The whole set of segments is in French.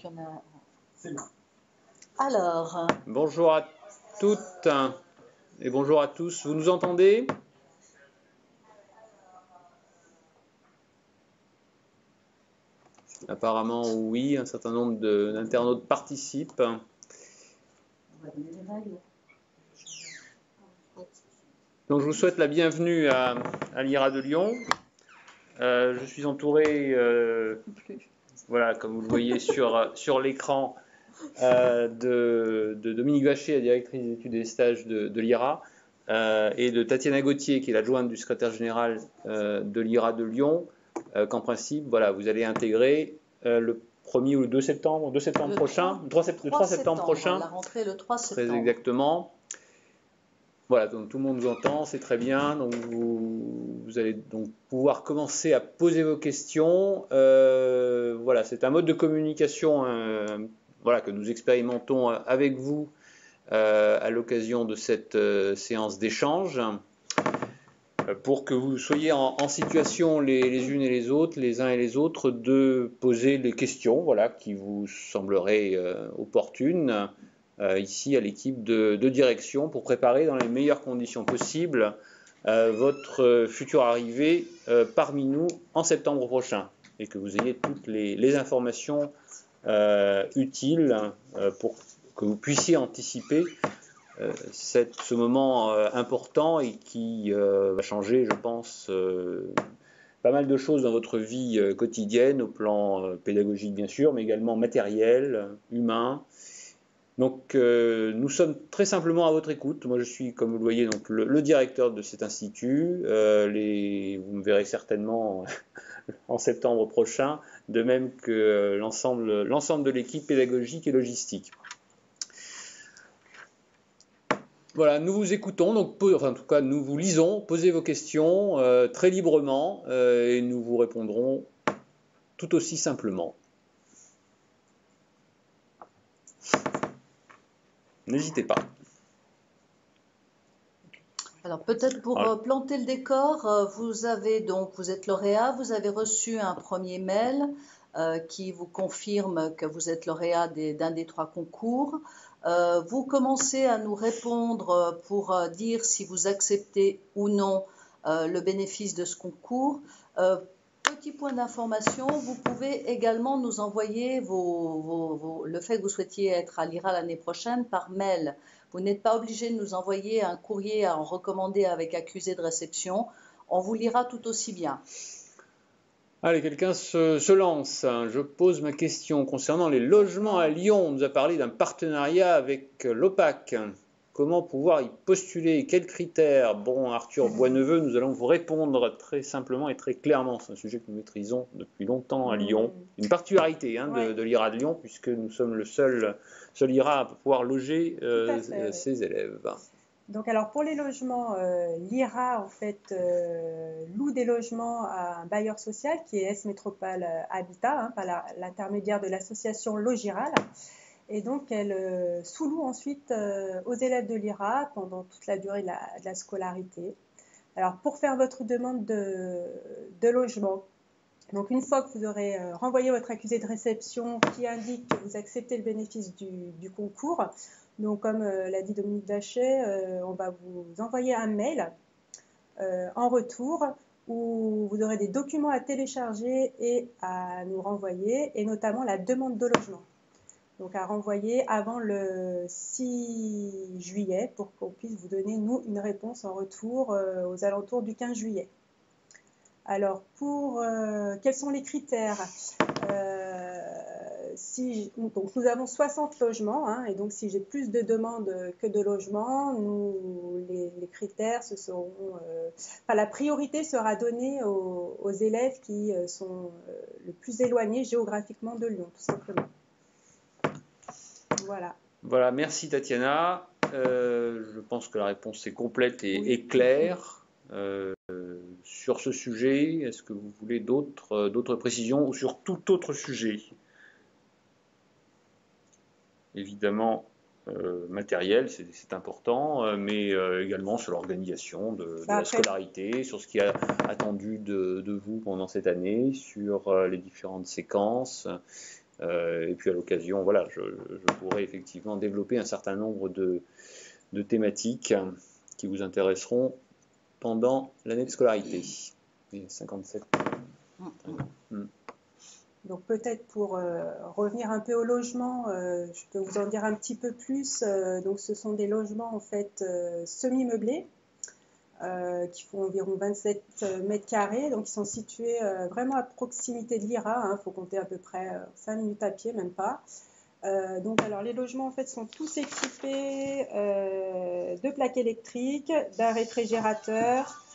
puis on a... C'est bon. Alors... Bonjour à toutes et bonjour à tous. Vous nous entendez? Apparemment, oui. Un certain nombre d'internautes participent. On va donner les règles. Donc, je vous souhaite la bienvenue à l'IRA de Lyon. Je suis entouré, voilà, comme vous le voyez sur l'écran, de Dominique Vacher, la directrice des études et des stages de l'IRA, et de Tatiana Gauthier, qui est l'adjointe du secrétaire général de l'IRA de Lyon, qu'en principe, voilà, vous allez intégrer le 1er ou le 2 septembre, prochain, le 3 septembre prochain. La rentrée le 3 septembre. Très exactement. Voilà, donc tout le monde vous entend, c'est très bien. Donc vous allez donc pouvoir commencer à poser vos questions. Voilà, c'est un mode de communication voilà, que nous expérimentons avec vous à l'occasion de cette séance d'échange, pour que vous soyez en situation les unes et les autres, les uns et les autres, de poser les questions, voilà, qui vous sembleraient opportunes. Ici à l'équipe de direction, pour préparer dans les meilleures conditions possibles votre future arrivée parmi nous en septembre prochain, et que vous ayez toutes les informations utiles pour que vous puissiez anticiper ce moment important et qui va changer, je pense, pas mal de choses dans votre vie quotidienne, au plan pédagogique bien sûr, mais également matériel, humain. Donc nous sommes très simplement à votre écoute. Moi je suis, comme vous le voyez, donc, le directeur de cet institut. Vous me verrez certainement en septembre prochain, de même que l'ensemble de l'équipe pédagogique et logistique. Voilà, nous vous écoutons, donc, enfin, en tout cas nous vous lisons, posez vos questions très librement et nous vous répondrons tout aussi simplement. N'hésitez pas. Alors peut-être pour planter le décor, vous êtes lauréat, vous avez reçu un premier mail qui vous confirme que vous êtes lauréat d'un des 3 concours. Vous commencez à nous répondre pour dire si vous acceptez ou non le bénéfice de ce concours. Petit point d'information, vous pouvez également nous envoyer le fait que vous souhaitiez être à l'IRA l'année prochaine par mail. Vous n'êtes pas obligé de nous envoyer un courrier à en recommander avec accusé de réception. On vous lira tout aussi bien. Allez, quelqu'un se lance. Je pose ma question concernant les logements à Lyon. On nous a parlé d'un partenariat avec l'OPAC. Comment pouvoir y postuler? Quels critères? Bon, Arthur Boisneveu, nous allons vous répondre très simplement et très clairement. C'est un sujet que nous maîtrisons depuis longtemps à Lyon. Une particularité de l'IRA de Lyon, puisque nous sommes le seul IRA à pouvoir loger ses élèves. Donc alors pour les logements, l'IRA en fait loue des logements à un bailleur social qui est S Métropole Habitat, par l'intermédiaire de l'association Logiral. Et donc, elle sous-loue ensuite aux élèves de l'IRA pendant toute la durée de la scolarité. Alors, pour faire votre demande de logement, donc une fois que vous aurez renvoyé votre accusé de réception qui indique que vous acceptez le bénéfice du concours, donc comme l'a dit Dominique Vacher, on va vous envoyer un mail en retour où vous aurez des documents à télécharger et à nous renvoyer, et notamment la demande de logement. Donc à renvoyer avant le 6 juillet pour qu'on puisse vous donner, nous, une réponse en retour aux alentours du 15 juillet. Alors, quels sont les critères? Donc nous avons 60 logements, et donc si j'ai plus de demandes que de logements, les critères, la priorité sera donnée aux élèves qui sont le plus éloignés géographiquement de Lyon, tout simplement. Voilà, merci Tatiana. Je pense que la réponse est complète et claire sur ce sujet. Est-ce que vous voulez d'autres précisions ou sur tout autre sujet? Évidemment, matériel, c'est important, mais également sur l'organisation de la scolarité, sur ce qui est attendu de vous pendant cette année, sur les différentes séquences. Et puis à l'occasion, voilà, je pourrais effectivement développer un certain nombre de thématiques qui vous intéresseront pendant l'année de scolarité. Et 57. Donc peut-être pour revenir un peu au logement, je peux vous en dire un petit peu plus. Donc ce sont des logements en fait semi-meublés qui font environ 27 mètres carrés. Donc ils sont situés vraiment à proximité de l'IRA. Il faut compter à peu près 5 minutes à pied, même pas. Donc alors les logements en fait sont tous équipés de plaques électriques, d'un réfrigérateur,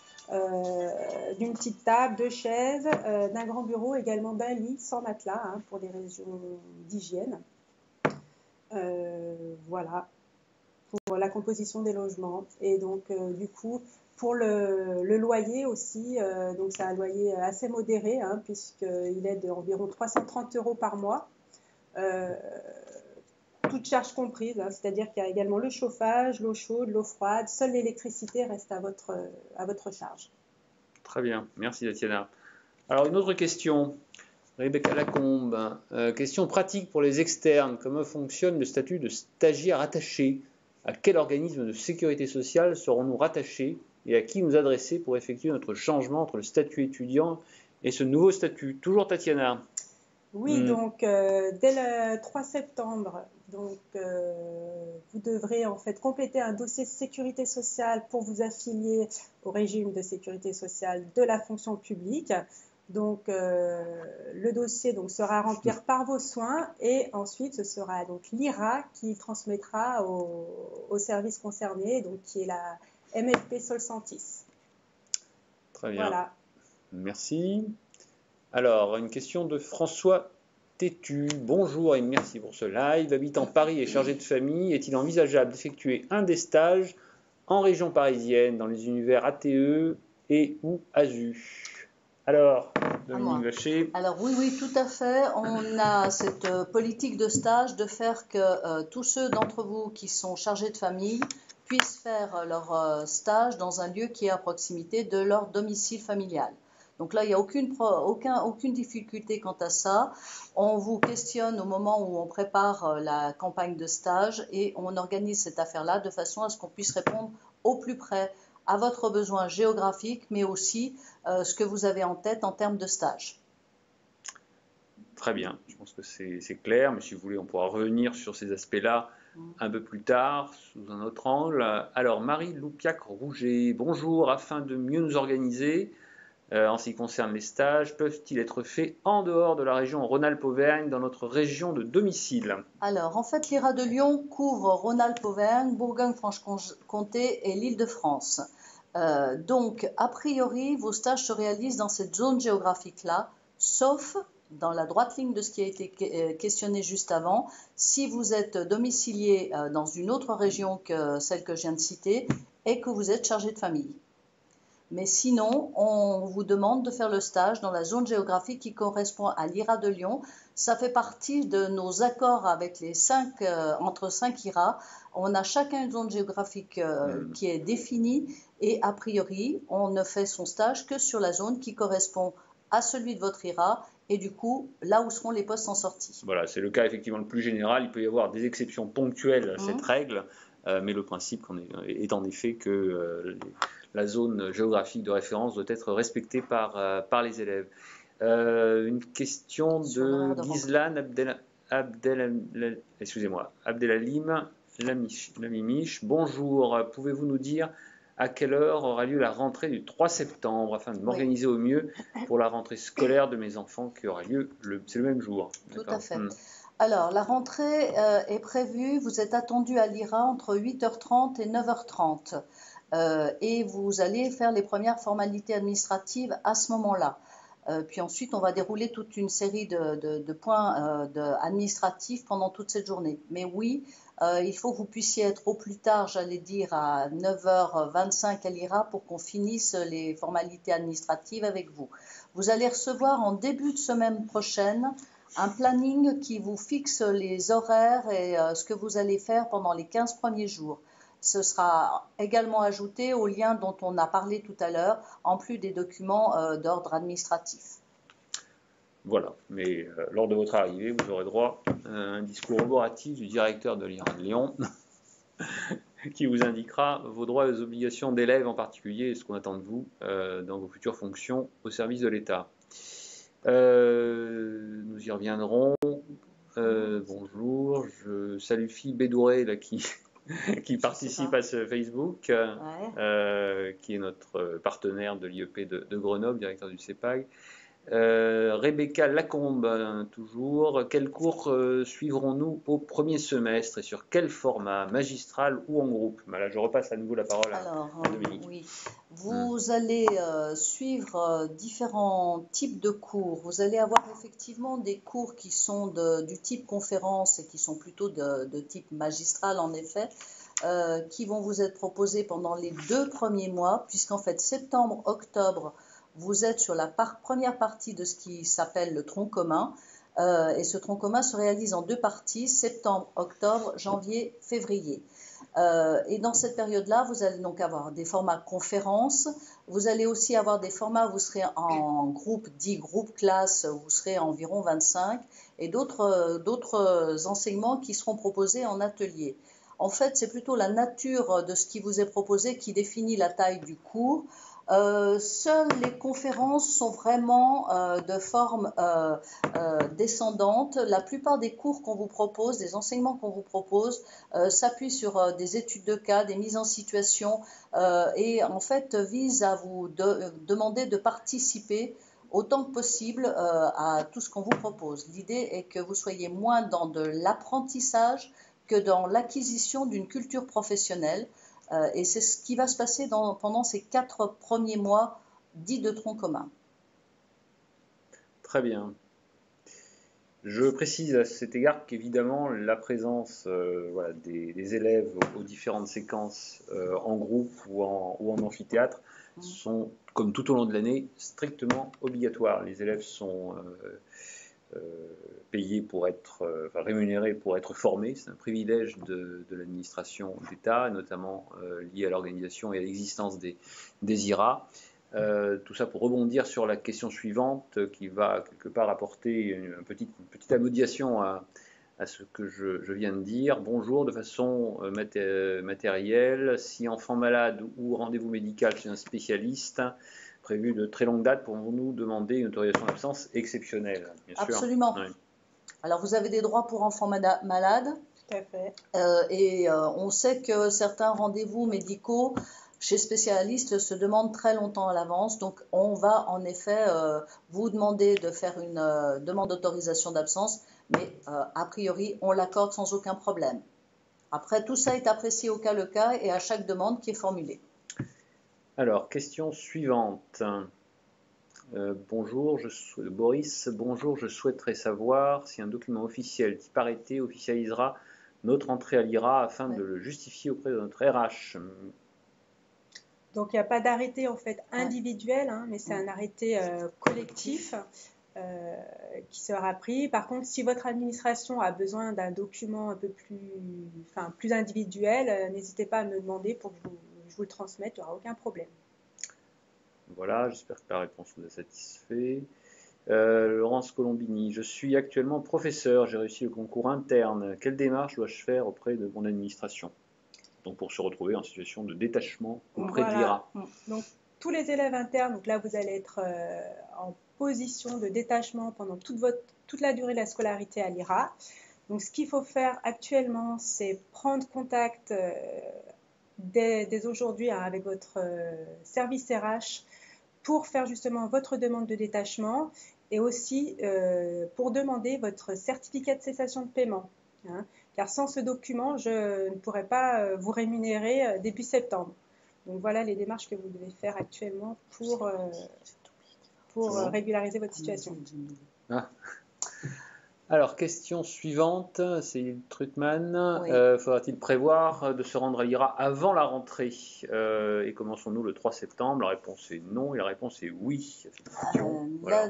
d'une petite table, de chaises, d'un grand bureau, également d'un lit sans matelas pour des raisons d'hygiène. Voilà pour la composition des logements. Et donc du coup pour le loyer aussi, donc c'est un loyer assez modéré puisqu'il est d'environ 330 € par mois. Toutes charges comprises, c'est-à-dire qu'il y a également le chauffage, l'eau chaude, l'eau froide, seule l'électricité reste à votre charge. Très bien, merci Tatiana. Alors une autre question, Rebecca Lacombe, question pratique pour les externes, comment fonctionne le statut de stagiaire attaché? À quel organisme de sécurité sociale serons-nous rattachés et à qui nous adresser pour effectuer notre changement entre le statut étudiant et ce nouveau statut? Toujours Tatiana. Oui, donc dès le 3 septembre, donc, vous devrez en fait compléter un dossier de sécurité sociale pour vous affilier au régime de sécurité sociale de la fonction publique. Donc le dossier donc, sera à remplir par vos soins et ensuite ce sera donc l'IRA qui transmettra au service concerné, donc qui est la MFP Solsantis. Très bien. Voilà. Merci. Alors, une question de François Tétu. Bonjour et merci pour ce live. Habitant Paris et chargé de famille, est-il envisageable d'effectuer un des stages en région parisienne, dans les univers ATE et ou ASU? Alors, Dominique Vacher. Alors oui, tout à fait. On a cette politique de stage de faire que tous ceux d'entre vous qui sont chargés de famille puissent faire leur stage dans un lieu qui est à proximité de leur domicile familial. Donc là, il n'y a aucune difficulté quant à ça. On vous questionne au moment où on prépare la campagne de stage et on organise cette affaire-là de façon à ce qu'on puisse répondre au plus près à votre besoin géographique, mais aussi ce que vous avez en tête en termes de stage. Très bien, je pense que c'est clair, mais si vous voulez, on pourra revenir sur ces aspects-là un peu plus tard, sous un autre angle. Alors, Marie Loupiac-Rouget, bonjour, afin de mieux nous organiser, en ce qui concerne les stages, peuvent-ils être faits en dehors de la région Rhône-Alpes-Auvergne, dans notre région de domicile? Alors, en fait, l'IRA de Lyon couvre Rhône-Alpes-Auvergne, Bourgogne-Franche-Comté et l'Île-de-France. Donc, a priori, vos stages se réalisent dans cette zone géographique-là, sauf dans la droite ligne de ce qui a été questionné juste avant, si vous êtes domicilié dans une autre région que celle que je viens de citer et que vous êtes chargé de famille. Mais sinon, on vous demande de faire le stage dans la zone géographique qui correspond à l'IRA de Lyon. Ça fait partie de nos accords avec les entre 5 IRA. On a chacun une zone géographique qui est définie et a priori, on ne fait son stage que sur la zone qui correspond à celui de votre IRA et du coup, là où seront les postes en sortie. Voilà, c'est le cas effectivement le plus général. Il peut y avoir des exceptions ponctuelles à cette règle, mais le principe est en effet que la zone géographique de référence doit être respectée par les élèves. Une question de Ghizlan Abdelalim Lamimiche. Bonjour, pouvez-vous nous dire à quelle heure aura lieu la rentrée du 3 septembre afin de m'organiser au mieux pour la rentrée scolaire de mes enfants qui aura lieu, c'est le même jour. Tout à fait. Alors, la rentrée est prévue, vous êtes attendu à l'IRA entre 8h30 et 9h30 et vous allez faire les premières formalités administratives à ce moment-là. Puis ensuite, on va dérouler toute une série de points administratifs pendant toute cette journée. Mais oui, il faut que vous puissiez être au plus tard, j'allais dire, à 9h25 à l'IRA pour qu'on finisse les formalités administratives avec vous. Vous allez recevoir en début de semaine prochaine un planning qui vous fixe les horaires et ce que vous allez faire pendant les 15 premiers jours. Ce sera également ajouté au lien dont on a parlé tout à l'heure, en plus des documents d'ordre administratif. Voilà, mais lors de votre arrivée, vous aurez droit à un discours laboratif du directeur de l'IRA de Lyon qui vous indiquera vos droits et vos obligations d'élève en particulier et ce qu'on attend de vous dans vos futures fonctions au service de l'État. Nous y reviendrons. Bonjour, je salue Philippe Bédouré là, qui participe à ce Facebook, qui est notre partenaire de l'IEP de Grenoble, directeur du CEPAG. Rebecca Lacombe, toujours. Quels cours suivrons-nous au premier semestre et sur quel format, magistral ou en groupe? Là, je repasse à nouveau la parole à Dominique. Oui. Vous allez suivre différents types de cours. Vous allez avoir effectivement des cours qui sont du type conférence et qui sont plutôt de type magistral en effet, qui vont vous être proposés pendant les 2 premiers mois, puisqu'en fait septembre, octobre, vous êtes sur la première partie de ce qui s'appelle le tronc commun. Et ce tronc commun se réalise en 2 parties, septembre, octobre, janvier, février. Et dans cette période-là, vous allez donc avoir des formats conférences. Vous allez aussi avoir des formats où vous serez en groupe, dit groupe classe, où vous serez environ 25, et d'autres enseignements qui seront proposés en atelier. En fait, c'est plutôt la nature de ce qui vous est proposé qui définit la taille du cours. Seules les conférences sont vraiment de forme descendante. La plupart des cours qu'on vous propose, des enseignements qu'on vous propose, s'appuient sur des études de cas, des mises en situation et en fait visent à vous demander de participer autant que possible à tout ce qu'on vous propose. L'idée est que vous soyez moins dans de l'apprentissage que dans l'acquisition d'une culture professionnelle. Et c'est ce qui va se passer pendant ces 4 premiers mois dits de tronc commun. Très bien. Je précise à cet égard qu'évidemment la présence des élèves aux différentes séquences en groupe ou en amphithéâtre sont, comme tout au long de l'année, strictement obligatoires. Les élèves sont payés pour être, rémunérés pour être formés. C'est un privilège de l'administration d'État, notamment lié à l'organisation et à l'existence des IRA. Tout ça pour rebondir sur la question suivante qui va quelque part apporter une petite amodiation à ce que je viens de dire. Bonjour, de façon matérielle, si enfant malade ou rendez-vous médical chez un spécialiste prévu de très longue date, pouvons-nous demander une autorisation d'absence exceptionnelle? Bien sûr. Absolument. Oui. Alors, vous avez des droits pour enfants malades. Tout à fait. Et on sait que certains rendez-vous médicaux chez spécialistes se demandent très longtemps à l'avance. Donc, on va en effet vous demander de faire une demande d'autorisation d'absence, mais a priori, on l'accorde sans aucun problème. Après, tout ça est apprécié au cas le cas et à chaque demande qui est formulée. Alors, question suivante. Bonjour, Boris. Bonjour, je souhaiterais savoir si un document officiel type arrêté officialisera notre entrée à l'IRA afin de le justifier auprès de notre RH. Donc, il n'y a pas d'arrêté en fait individuel, mais c'est un arrêté collectif qui sera pris. Par contre, si votre administration a besoin d'un document un peu plus individuel, n'hésitez pas à me demander pour que je vous le transmette, il n'y aura aucun problème. Voilà, j'espère que la réponse vous a satisfait. Laurence Colombini, je suis actuellement professeur, j'ai réussi le concours interne. Quelle démarche dois-je faire auprès de mon administration? Donc pour se retrouver en situation de détachement auprès de l'IRA. Donc tous les élèves internes, donc là vous allez être en position de détachement pendant toute la durée de la scolarité à l'IRA. Donc ce qu'il faut faire actuellement, c'est prendre contact dès aujourd'hui avec votre service RH pour faire justement votre demande de détachement et aussi pour demander votre certificat de cessation de paiement. Car sans ce document, je ne pourrai pas vous rémunérer début septembre. Donc voilà les démarches que vous devez faire actuellement pour régulariser votre situation. Alors, question suivante, c'est Trutman. Oui. Faudra-t-il prévoir de se rendre à l'IRA avant la rentrée et commençons-nous le 3 septembre? La réponse est non et la réponse est oui. Voilà.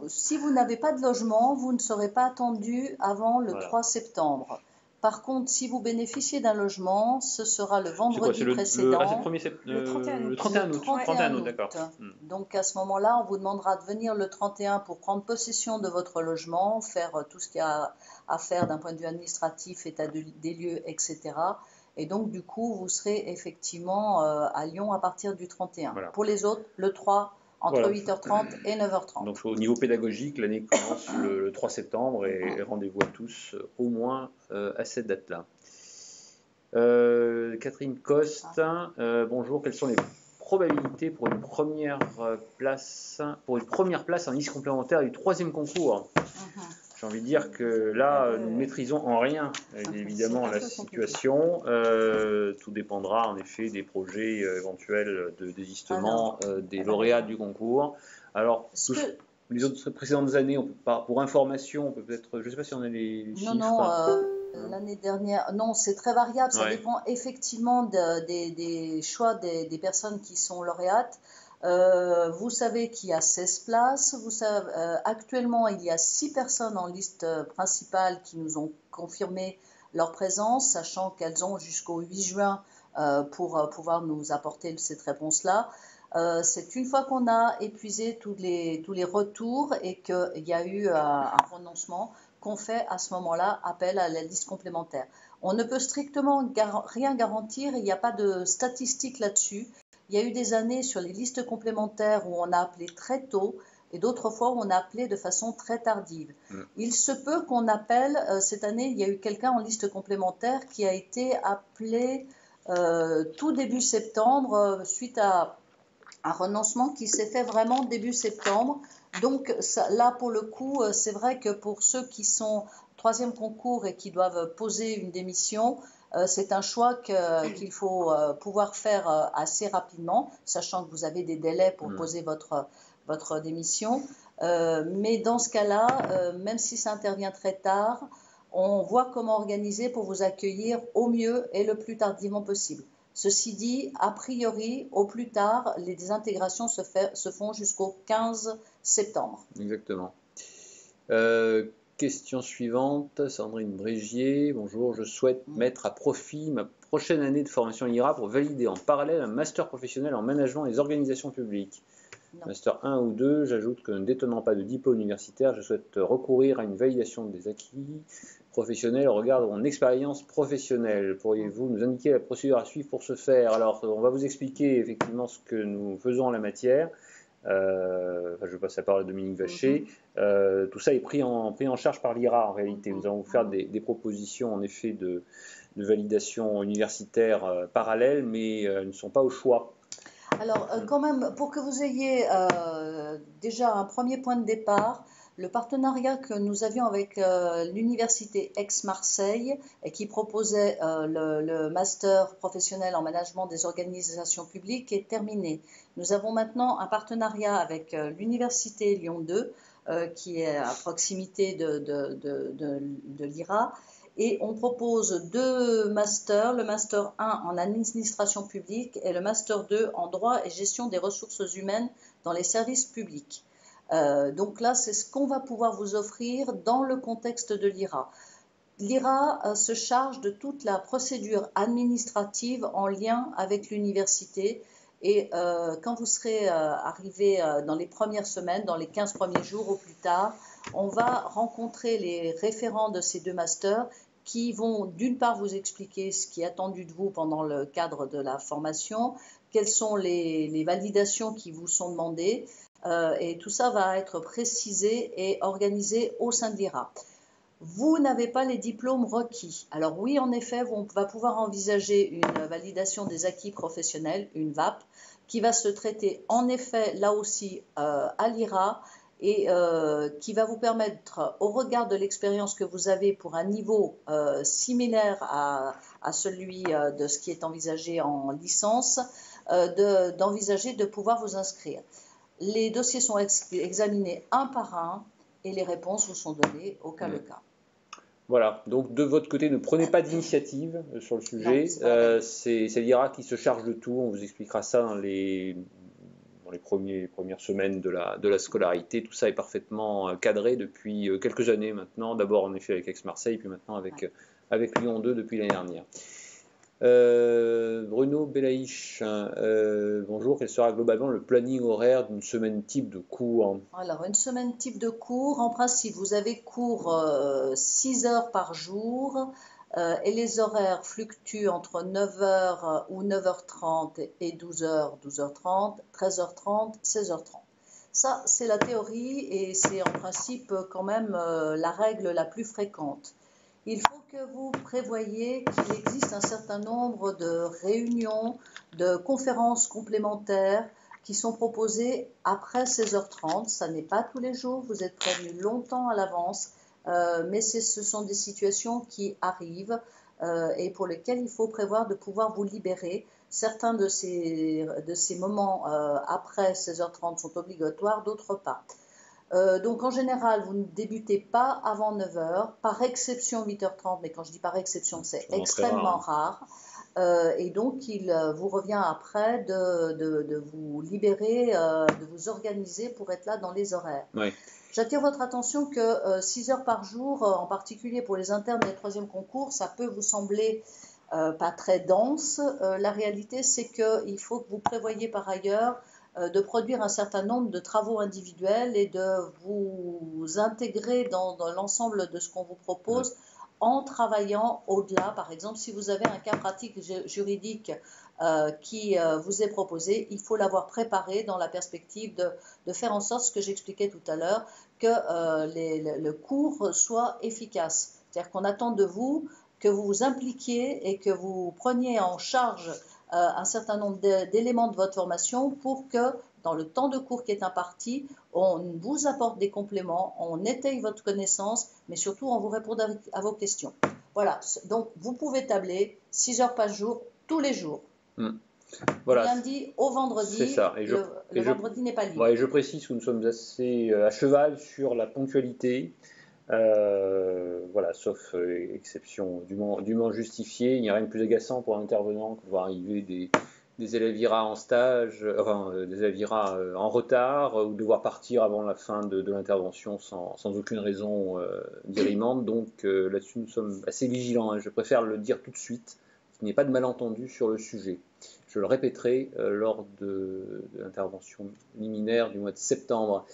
Si vous n'avez pas de logement, vous ne serez pas attendu avant le 3 septembre. Par contre, si vous bénéficiez d'un logement, ce sera le C'est vendredi le précédent. Le 31 août. Le 31 août. 31 août, d'accord. Donc à ce moment-là, on vous demandera de venir le 31 pour prendre possession de votre logement, faire tout ce qu'il y a à faire d'un point de vue administratif, état des lieux, etc. Et donc du coup, vous serez effectivement à Lyon à partir du 31. Voilà. Pour les autres, le 3, entre 8h30 et 9h30. Donc au niveau pédagogique, l'année commence le 3 septembre et rendez-vous à tous au moins à cette date-là. Catherine Coste, bonjour, quelles sont les probabilités pour une première place en liste complémentaire du 3e concours? J'ai envie de dire que là, nous ne maîtrisons en rien, évidemment, la situation. Tout dépendra, en effet, des projets éventuels de désistement des lauréats du concours. Alors, les autres précédentes années, on peut pas, pour information, on peut peut-être, je ne sais pas si on a les chiffres. Non, l'année dernière, non, c'est très variable. Ça dépend effectivement des choix des personnes qui sont lauréates. Vous savez qu'il y a 16 places. Vous savez, actuellement, il y a 6 personnes en liste principale qui nous ont confirmé leur présence, sachant qu'elles ont jusqu'au 8 juin pour pouvoir nous apporter cette réponse-là. C'est une fois qu'on a épuisé tous les retours et qu'il y a eu un renoncement qu'on fait à ce moment-là appel à la liste complémentaire. On ne peut strictement rien garantir, il n'y a pas de statistiques là-dessus. Il y a eu des années sur les listes complémentaires où on a appelé très tôt et d'autres fois où on a appelé de façon très tardive. Il se peut qu'on appelle, cette année, il y a eu quelqu'un en liste complémentaire qui a été appelé tout début septembre suite à un renoncement qui s'est fait vraiment début septembre. Donc là, pour le coup, c'est vrai que pour ceux qui sont 3e concours et qui doivent poser une démission, c'est un choix qu'il faut pouvoir faire assez rapidement, sachant que vous avez des délais pour poser votre démission. Mais dans ce cas-là, même si ça intervient très tard, on voit comment organiser pour vous accueillir au mieux et le plus tardivement possible. Ceci dit, a priori, au plus tard, les désintégrations se font jusqu'au 15 septembre. Exactement. Question suivante, Sandrine Brégier. Bonjour, je souhaite mettre à profit ma prochaine année de formation IRA pour valider en parallèle un master professionnel en management des organisations publiques. Non. Master 1 ou 2, j'ajoute que ne détenant pas de diplôme universitaire, je souhaite recourir à une validation des acquis professionnels au regard de mon expérience professionnelle. Pourriez-vous nous indiquer la procédure à suivre pour ce faire? Alors, on va vous expliquer effectivement ce que nous faisons en la matière. Je passe la parole à Dominique Vacher. Tout ça est pris en charge par l'IRA en réalité. Nous allons vous faire des propositions en effet de validation universitaire parallèles, mais elles ne sont pas au choix. Alors, quand même, pour que vous ayez déjà un premier point de départ, le partenariat que nous avions avec l'université Aix-Marseille et qui proposait le master professionnel en management des organisations publiques est terminé. Nous avons maintenant un partenariat avec l'université Lyon 2 qui est à proximité de l'IRA. Et on propose 2 masters, le master 1 en administration publique et le master 2 en droit et gestion des ressources humaines dans les services publics. Donc là, c'est ce qu'on va pouvoir vous offrir dans le contexte de l'IRA. L'IRA se charge de toute la procédure administrative en lien avec l'université. Et quand vous serez arrivé dans les premières semaines, dans les 15 premiers jours au plus tard, on va rencontrer les référents de ces 2 masters qui vont d'une part vous expliquer ce qui est attendu de vous pendant le cadre de la formation, quelles sont les validations qui vous sont demandées, et tout ça va être précisé et organisé au sein de l'IRA. Vous n'avez pas les diplômes requis. Alors oui, en effet, on va pouvoir envisager une validation des acquis professionnels, une VAP, qui va se traiter en effet là aussi à l'IRA et qui va vous permettre, au regard de l'expérience que vous avez pour un niveau similaire à celui de ce qui est envisagé en licence, d'envisager de pouvoir vous inscrire. Les dossiers sont examinés un par un et les réponses vous sont données au cas le cas. Voilà, donc de votre côté, ne prenez pas d'initiative sur le sujet. C'est l'IRA qui se charge de tout. On vous expliquera ça dans les les premières semaines de la scolarité. Tout ça est parfaitement cadré depuis quelques années maintenant. D'abord en effet avec Aix-Marseille, puis maintenant avec Lyon 2 depuis l'année dernière. Bruno Belaïch, bonjour, quel sera globalement le planning horaire d'une semaine type de cours? Alors, une semaine type de cours, en principe, vous avez cours 6 heures par jour et les horaires fluctuent entre 9h ou 9h30 et 12h, 12h30, 13h30, 16h30. Ça, c'est la théorie et c'est en principe quand même la règle la plus fréquente. Il faut que vous prévoyiez qu'il existe un certain nombre de réunions, de conférences complémentaires qui sont proposées après 16h30. Ça n'est pas tous les jours, vous êtes prévenus longtemps à l'avance, mais ce sont des situations qui arrivent et pour lesquelles il faut prévoir de pouvoir vous libérer. Certains de ces moments après 16h30 sont obligatoires, d'autres pas. Donc en général, vous ne débutez pas avant 9h, par exception 8h30, mais quand je dis par exception, c'est extrêmement rare. Et donc il vous revient après de vous libérer, de vous organiser pour être là dans les horaires. Oui. J'attire votre attention que 6 heures par jour, en particulier pour les internes et les troisième concours, ça peut vous sembler pas très dense. La réalité, c'est qu'il faut que vous prévoyiez par ailleurs de produire un certain nombre de travaux individuels et de vous intégrer dans l'ensemble de ce qu'on vous propose en travaillant au-delà. Par exemple, si vous avez un cas pratique juridique qui vous est proposé, il faut l'avoir préparé dans la perspective de faire en sorte, ce que j'expliquais tout à l'heure, que le cours soit efficace. C'est-à-dire qu'on attend de vous que vous vous impliquiez et que vous preniez en charge un certain nombre d'éléments de votre formation pour que, dans le temps de cours qui est imparti, on vous apporte des compléments, on étaye votre connaissance, mais surtout on vous réponde à vos questions. Voilà, donc vous pouvez tabler 6 heures par jour, tous les jours. Voilà. Du lundi au vendredi, c'est ça. Et le vendredi n'est pas libre. Et je précise que nous sommes assez à cheval sur la ponctualité. Voilà, sauf exception dûment justifiée. Il n'y a rien de plus agaçant pour un intervenant que de voir arriver des élèves IRA en stage, des élèves IRA en retard, ou devoir partir avant la fin de l'intervention sans aucune raison dirimante. Donc là-dessus, nous sommes assez vigilants. Je préfère le dire tout de suite, qu'il n'y ait pas de malentendu sur le sujet. Je le répéterai lors de l'intervention liminaire du mois de septembre.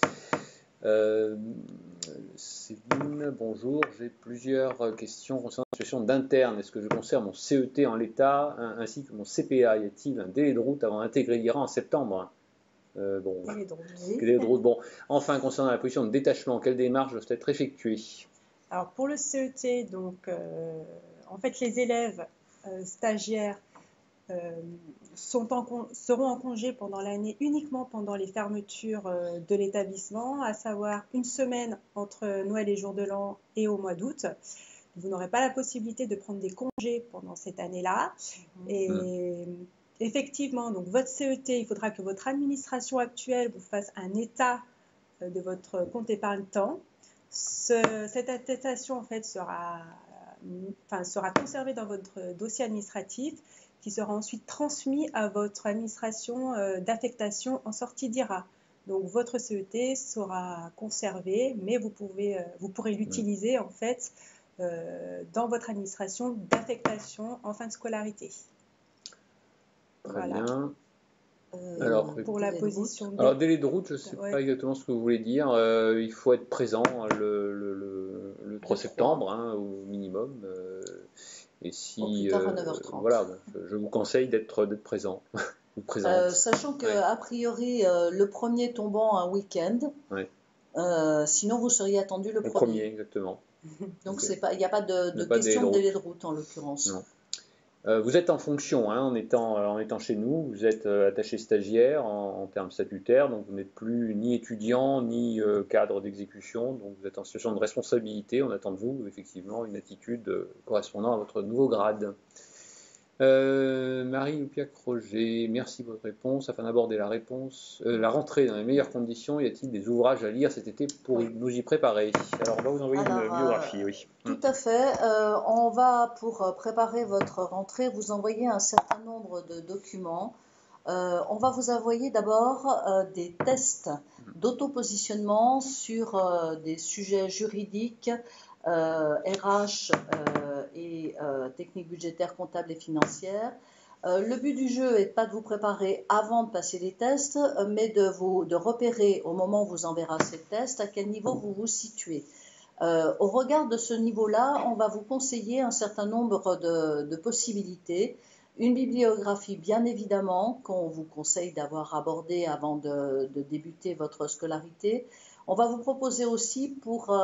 Céline, bonjour, j'ai plusieurs questions concernant la situation d'interne. Est-ce que je conserve mon CET en l'état ainsi que mon CPA? Y a-t-il un délai de route avant d'intégrer l'IRA en septembre? Délai de route. Bon. Enfin, concernant la position de détachement, quelles démarches doivent être effectuées? Alors pour le CET, donc en fait les élèves stagiaires seront en congé pendant l'année uniquement pendant les fermetures de l'établissement, à savoir une semaine entre Noël et Jour de l'An et au mois d'août. Vous n'aurez pas la possibilité de prendre des congés pendant cette année-là. Et effectivement, donc votre CET, il faudra que votre administration actuelle vous fasse un état de votre compte épargne-temps. Cette attestation en fait sera conservée dans votre dossier administratif, qui sera ensuite transmis à votre administration d'affectation en sortie d'IRA. Donc votre CET sera conservé, mais vous pourrez l'utiliser en fait dans votre administration d'affectation en fin de scolarité. Très bien. Alors, pour la position. Alors délai de route, je ne sais pas exactement ce que vous voulez dire. Il faut être présent le 3 septembre au minimum. Et si, au plus tard à 9h30. Voilà, je vous conseille d'être présent. Sachant qu'a priori, le premier tombant un week-end, sinon vous seriez attendu le premier. Le premier, exactement. Donc il n'y a pas de question de délai de route en l'occurrence. Non. Vous êtes en fonction, en étant chez nous, vous êtes attaché stagiaire en termes statutaires, donc vous n'êtes plus ni étudiant ni cadre d'exécution, donc vous êtes en situation de responsabilité. On attend de vous effectivement une attitude correspondant à votre nouveau grade. Marie Loupiac-Roger, merci pour votre réponse. Afin d'aborder la rentrée dans les meilleures conditions, y a-t-il des ouvrages à lire cet été pour nous y préparer? Alors, on va vous envoyer une biographie, oui. Tout à fait. On va, pour préparer votre rentrée, vous envoyer un certain nombre de documents. On va vous envoyer d'abord des tests d'auto-positionnement sur des sujets juridiques, RH et techniques budgétaires, comptables et financières. Le but du jeu n'est pas de vous préparer avant de passer les tests, mais de repérer au moment où vous enverra ces tests à quel niveau vous vous situez. Au regard de ce niveau-là, on va vous conseiller un certain nombre de possibilités. Une bibliographie, bien évidemment, qu'on vous conseille d'avoir abordée avant de débuter votre scolarité. On va vous proposer aussi, pour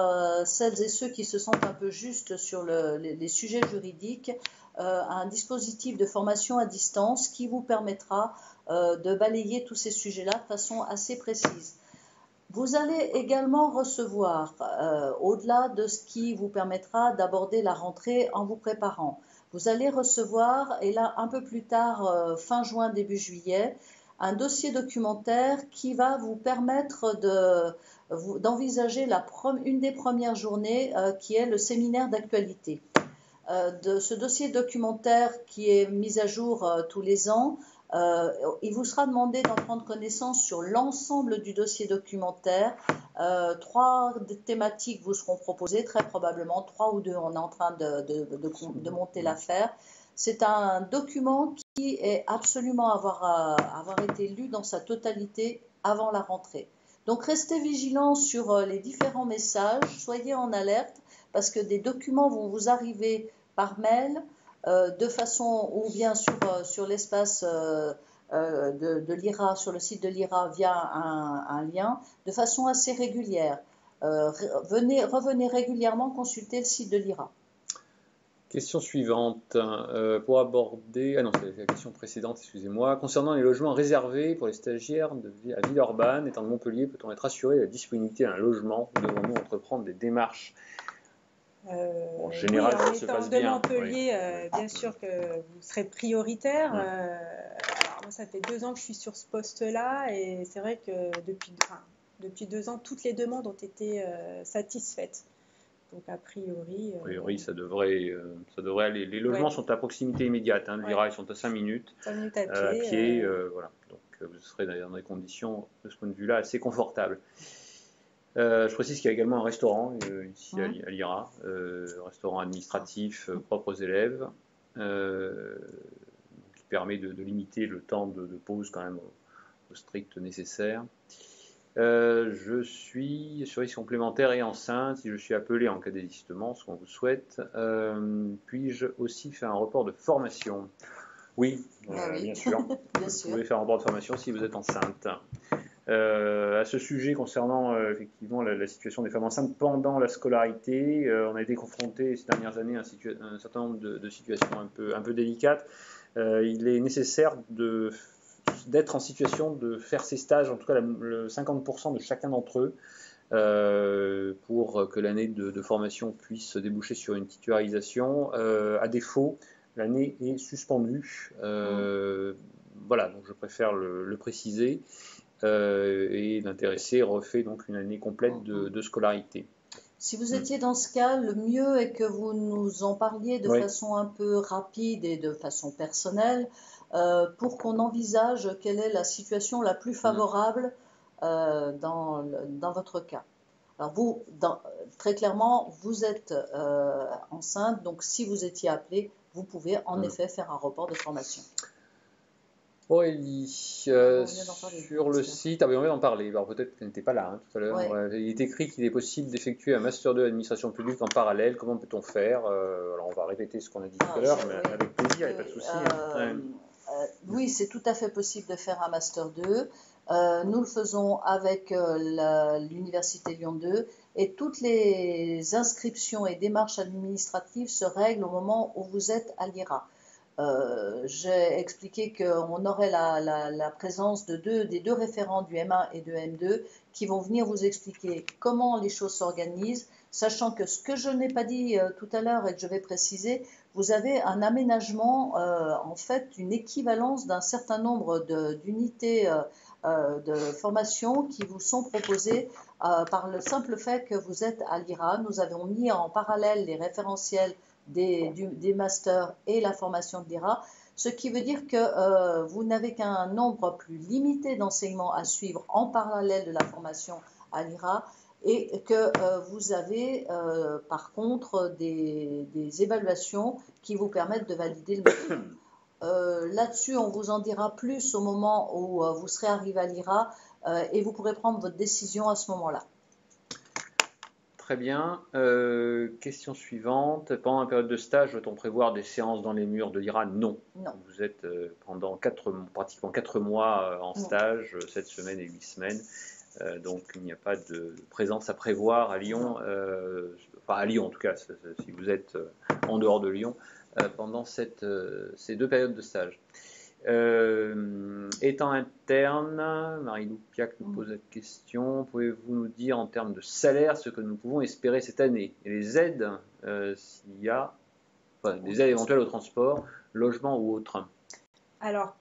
celles et ceux qui se sentent un peu justes sur les sujets juridiques, un dispositif de formation à distance qui vous permettra de balayer tous ces sujets-là de façon assez précise. Vous allez également recevoir, au-delà de ce qui vous permettra d'aborder la rentrée en vous préparant, vous allez recevoir, et là un peu plus tard, fin juin, début juillet, un dossier documentaire qui va vous permettre d'envisager une des premières journées qui est le séminaire d'actualité. De ce dossier documentaire qui est mis à jour tous les ans, il vous sera demandé d'en prendre connaissance sur l'ensemble du dossier documentaire. 3 thématiques vous seront proposées, très probablement 3 ou 2, on est en train de monter l'affaire. C'est un document qui est absolument avoir été lu dans sa totalité avant la rentrée. Donc restez vigilants sur les différents messages, soyez en alerte, parce que des documents vont vous arriver par mail, de façon, ou bien sur l'espace de l'IRA, sur le site de l'IRA via un lien, de façon assez régulière. Revenez régulièrement consulter le site de l'IRA. Question suivante, pour aborder, non, c'est la question précédente, excusez-moi, concernant les logements réservés pour les stagiaires à Villeurbanne, étant de Montpellier, peut-on être assuré de la disponibilité d'un logement ou devons-nous entreprendre des démarches? En général, oui, ça se passe bien. De Montpellier, oui. Bien sûr que vous serez prioritaire. Ouais. Alors moi, ça fait 2 ans que je suis sur ce poste-là et c'est vrai que depuis 2 ans, toutes les demandes ont été satisfaites. Donc a priori... A priori, ça devrait aller. Les logements sont à proximité immédiate. Hein. L'IRA, ils sont à 5 minutes. 5 minutes à pied. Voilà. Donc vous serez dans des conditions, de ce point de vue-là, assez confortables. Je précise qu'il y a également un restaurant ici à l'IRA, restaurant administratif propre aux élèves, qui permet de limiter le temps de pause quand même au strict nécessaire. Je suis assuré complémentaire et enceinte si je suis appelé en cas de désistement, ce qu'on vous souhaite. Puis-je aussi faire un report de formation? Oui, bien sûr. Bien vous pouvez faire un report de formation si vous êtes enceinte. À ce sujet, concernant effectivement la situation des femmes enceintes pendant la scolarité, on a été confronté ces dernières années à un certain nombre de situations un peu délicates. Il est nécessaire d'être en situation de faire ces stages, en tout cas le 50% de chacun d'entre eux, pour que l'année de formation puisse déboucher sur une titularisation. À défaut, l'année est suspendue. Voilà, donc je préfère le préciser. Et l'intéressé refait donc une année complète de scolarité. Si vous étiez dans ce cas, le mieux est que vous nous en parliez de façon un peu rapide et de façon personnelle pour qu'on envisage quelle est la situation la plus favorable dans votre cas. Alors vous, très clairement, vous êtes enceinte, donc si vous étiez appelé, vous pouvez en effet faire un report de formation. Aurélie, sur le site, on vient d'en parler, alors peut-être qu'elle n'était pas là tout à l'heure, il est écrit qu'il est possible d'effectuer un Master 2 Administration publique en parallèle, comment peut-on faire? Alors on va répéter ce qu'on a dit tout à l'heure, mais avec plaisir, il n'y a pas de souci. Oui, c'est tout à fait possible de faire un Master 2, nous le faisons avec l'Université Lyon 2 et toutes les inscriptions et démarches administratives se règlent au moment où vous êtes à l'IRA. J'ai expliqué qu'on aurait la présence des deux référents du M1 et de M2 qui vont venir vous expliquer comment les choses s'organisent, sachant que ce que je n'ai pas dit tout à l'heure et que je vais préciser, vous avez un aménagement, en fait, une équivalence d'un certain nombre d'unités de formation qui vous sont proposées par le simple fait que vous êtes à l'IRA. Nous avons mis en parallèle les référentiels des masters et la formation de l'IRA, ce qui veut dire que vous n'avez qu'un nombre plus limité d'enseignements à suivre en parallèle de la formation à l'IRA et que vous avez par contre des évaluations qui vous permettent de valider le module. Là-dessus, on vous en dira plus au moment où vous serez arrivé à l'IRA et vous pourrez prendre votre décision à ce moment-là. Très bien. Question suivante. Pendant la période de stage, doit-on prévoir des séances dans les murs de l'IRA? Non. Non. Vous êtes pendant pratiquement 4 mois en stage, 7 semaines et 8 semaines. Donc il n'y a pas de présence à prévoir à Lyon, enfin à Lyon en tout cas, si vous êtes en dehors de Lyon, pendant ces 2 périodes de stage. Étant interne, Marie-Lou Piac nous pose la question, pouvez-vous nous dire en termes de salaire ce que nous pouvons espérer cette année et les aides, s'il y a des aides éventuelles au transport, logement ou autre? Alors,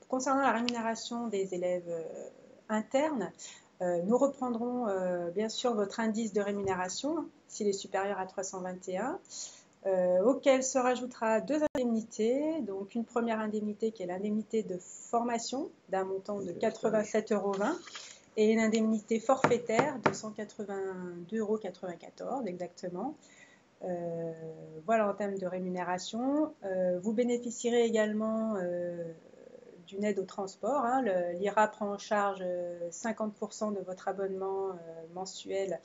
concernant la rémunération des élèves internes, nous reprendrons bien sûr votre indice de rémunération s'il est supérieur à 321. Auquel se rajoutera 2 indemnités, donc une première indemnité qui est l'indemnité de formation d'un montant de 87,20 € et une indemnité forfaitaire de 182,94 € exactement. Voilà en termes de rémunération. Vous bénéficierez également d'une aide au transport. Hein. L'IRA prend en charge 50% de votre abonnement mensuel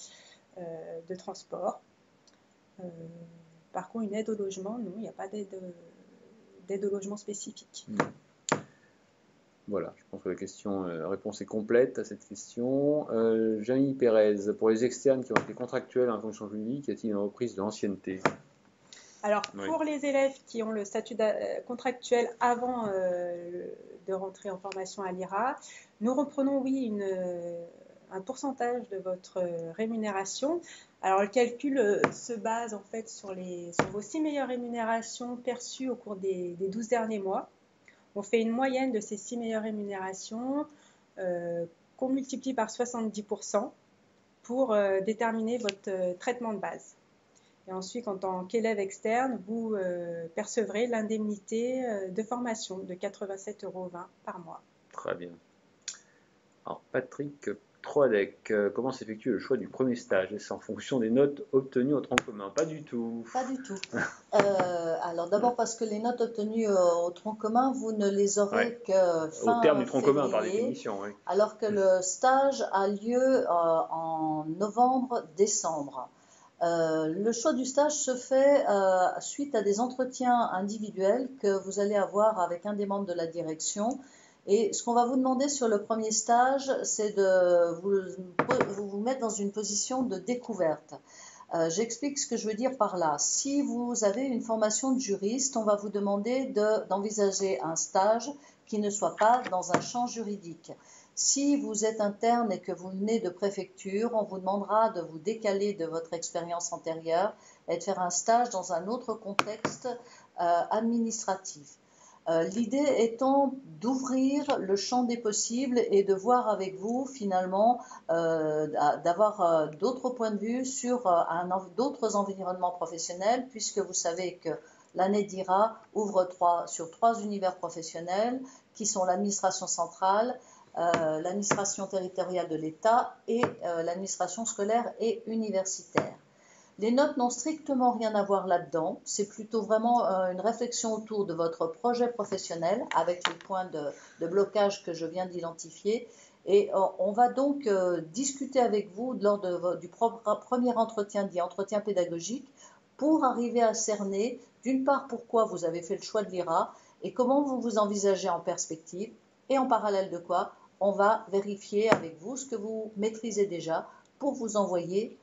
de transport. Par contre, une aide au logement, non, il n'y a pas d'aide au logement spécifique. Voilà, je pense que la réponse est complète à cette question. Jamie Pérez, pour les externes qui ont été contractuels en fonction publique, y a-t-il une reprise de l'ancienneté? Alors, pour les élèves qui ont le statut contractuel avant de rentrer en formation à l'IRA, nous reprenons, oui, un pourcentage de votre rémunération. Alors, le calcul se base en fait sur vos 6 meilleures rémunérations perçues au cours des 12 derniers mois. On fait une moyenne de ces 6 meilleures rémunérations qu'on multiplie par 70% pour déterminer votre traitement de base. Et ensuite, en tant qu'élève externe, vous percevrez l'indemnité de formation de 87,20 € par mois. Très bien. Alors, Patrick Troadec, comment s'effectue le choix du premier stage? Est-ce en fonction des notes obtenues au tronc commun? Pas du tout. Pas du tout. Alors d'abord parce que les notes obtenues au tronc commun, vous ne les aurez que fin au terme du tronc février, commun par définition. Oui. Alors que le stage a lieu en novembre-décembre. Le choix du stage se fait suite à des entretiens individuels que vous allez avoir avec un des membres de la direction. Et ce qu'on va vous demander sur le premier stage, c'est de vous mettre dans une position de découverte. J'explique ce que je veux dire par là. Si vous avez une formation de juriste, on va vous demander d'envisager un stage qui ne soit pas dans un champ juridique. Si vous êtes interne et que vous venez de préfecture, on vous demandera de vous décaler de votre expérience antérieure et de faire un stage dans un autre contexte administratif. L'idée étant d'ouvrir le champ des possibles et de voir avec vous finalement, d'avoir d'autres points de vue sur d'autres environnements professionnels, puisque vous savez que l'année d'IRA ouvre sur 3 univers professionnels qui sont l'administration centrale, l'administration territoriale de l'État et l'administration scolaire et universitaire. Les notes n'ont strictement rien à voir là-dedans, c'est plutôt vraiment une réflexion autour de votre projet professionnel avec les points de blocage que je viens d'identifier. Et on va donc discuter avec vous lors du premier entretien, dit entretien pédagogique, pour arriver à cerner d'une part pourquoi vous avez fait le choix de l'IRA et comment vous vous envisagez en perspective, et en parallèle de quoi on va vérifier avec vous ce que vous maîtrisez déjà pour vous envoyer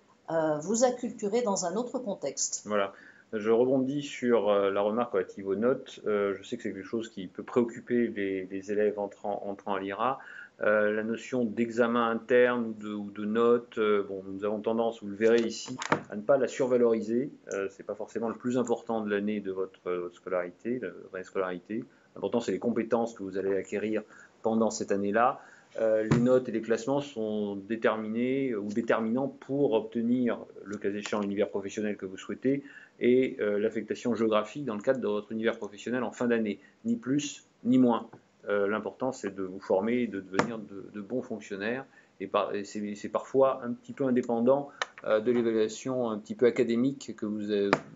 vous acculturer dans un autre contexte. Voilà. Je rebondis sur la remarque relative aux notes. Je sais que c'est quelque chose qui peut préoccuper les élèves entrant à l'IRA. La notion d'examen interne ou de notes, bon, nous avons tendance, vous le verrez ici, à ne pas la survaloriser. Ce n'est pas forcément le plus important de l'année de votre scolarité, la vraie scolarité. L'important, c'est les compétences que vous allez acquérir pendant cette année-là. les notes et les classements sont déterminés ou déterminants pour obtenir, le cas échéant, l'univers professionnel que vous souhaitez et l'affectation géographique dans le cadre de votre univers professionnel en fin d'année, ni plus ni moins. L'important, c'est de vous former et de devenir de bons fonctionnaires. Et c'est parfois un petit peu indépendant de l'évaluation un petit peu académique que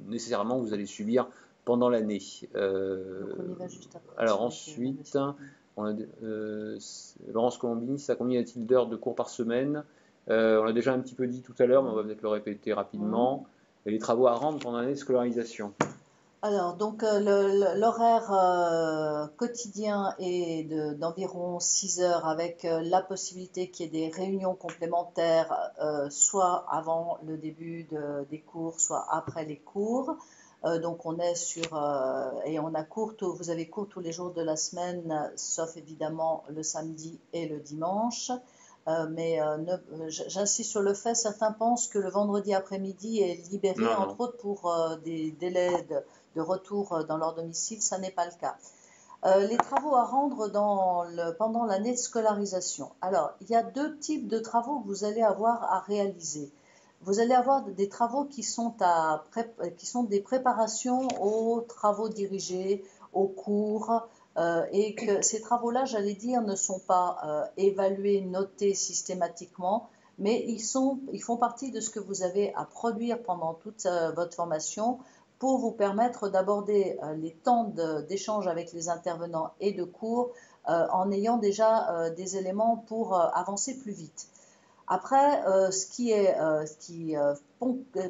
nécessairement vous allez subir pendant l'année. Alors ensuite, Laurence Colombini, ça combien y a-t-il d'heures de cours par semaine? On l'a déjà un petit peu dit tout à l'heure, mais on va peut-être le répéter rapidement. Et les travaux à rendre pendant l'année de scolarisation. Alors, donc, l'horaire quotidien est d'environ 6 heures avec la possibilité qu'il y ait des réunions complémentaires, soit avant le début des cours, soit après les cours. Donc, on est et on a vous avez cours tous les jours de la semaine, sauf évidemment le samedi et le dimanche. J'insiste sur le fait, certains pensent que le vendredi après-midi est libéré, entre autres pour des délais de retour dans leur domicile. Ça n'est pas le cas. Les travaux à rendre pendant l'année de scolarisation. Alors, il y a 2 types de travaux que vous allez avoir à réaliser. Vous allez avoir des travaux qui sont des préparations aux travaux dirigés, aux cours, et que ces travaux-là, j'allais dire, ne sont pas évalués, notés systématiquement, mais ils font partie de ce que vous avez à produire pendant toute votre formation pour vous permettre d'aborder les temps d'échange avec les intervenants et de cours en ayant déjà des éléments pour avancer plus vite. Après, ce qui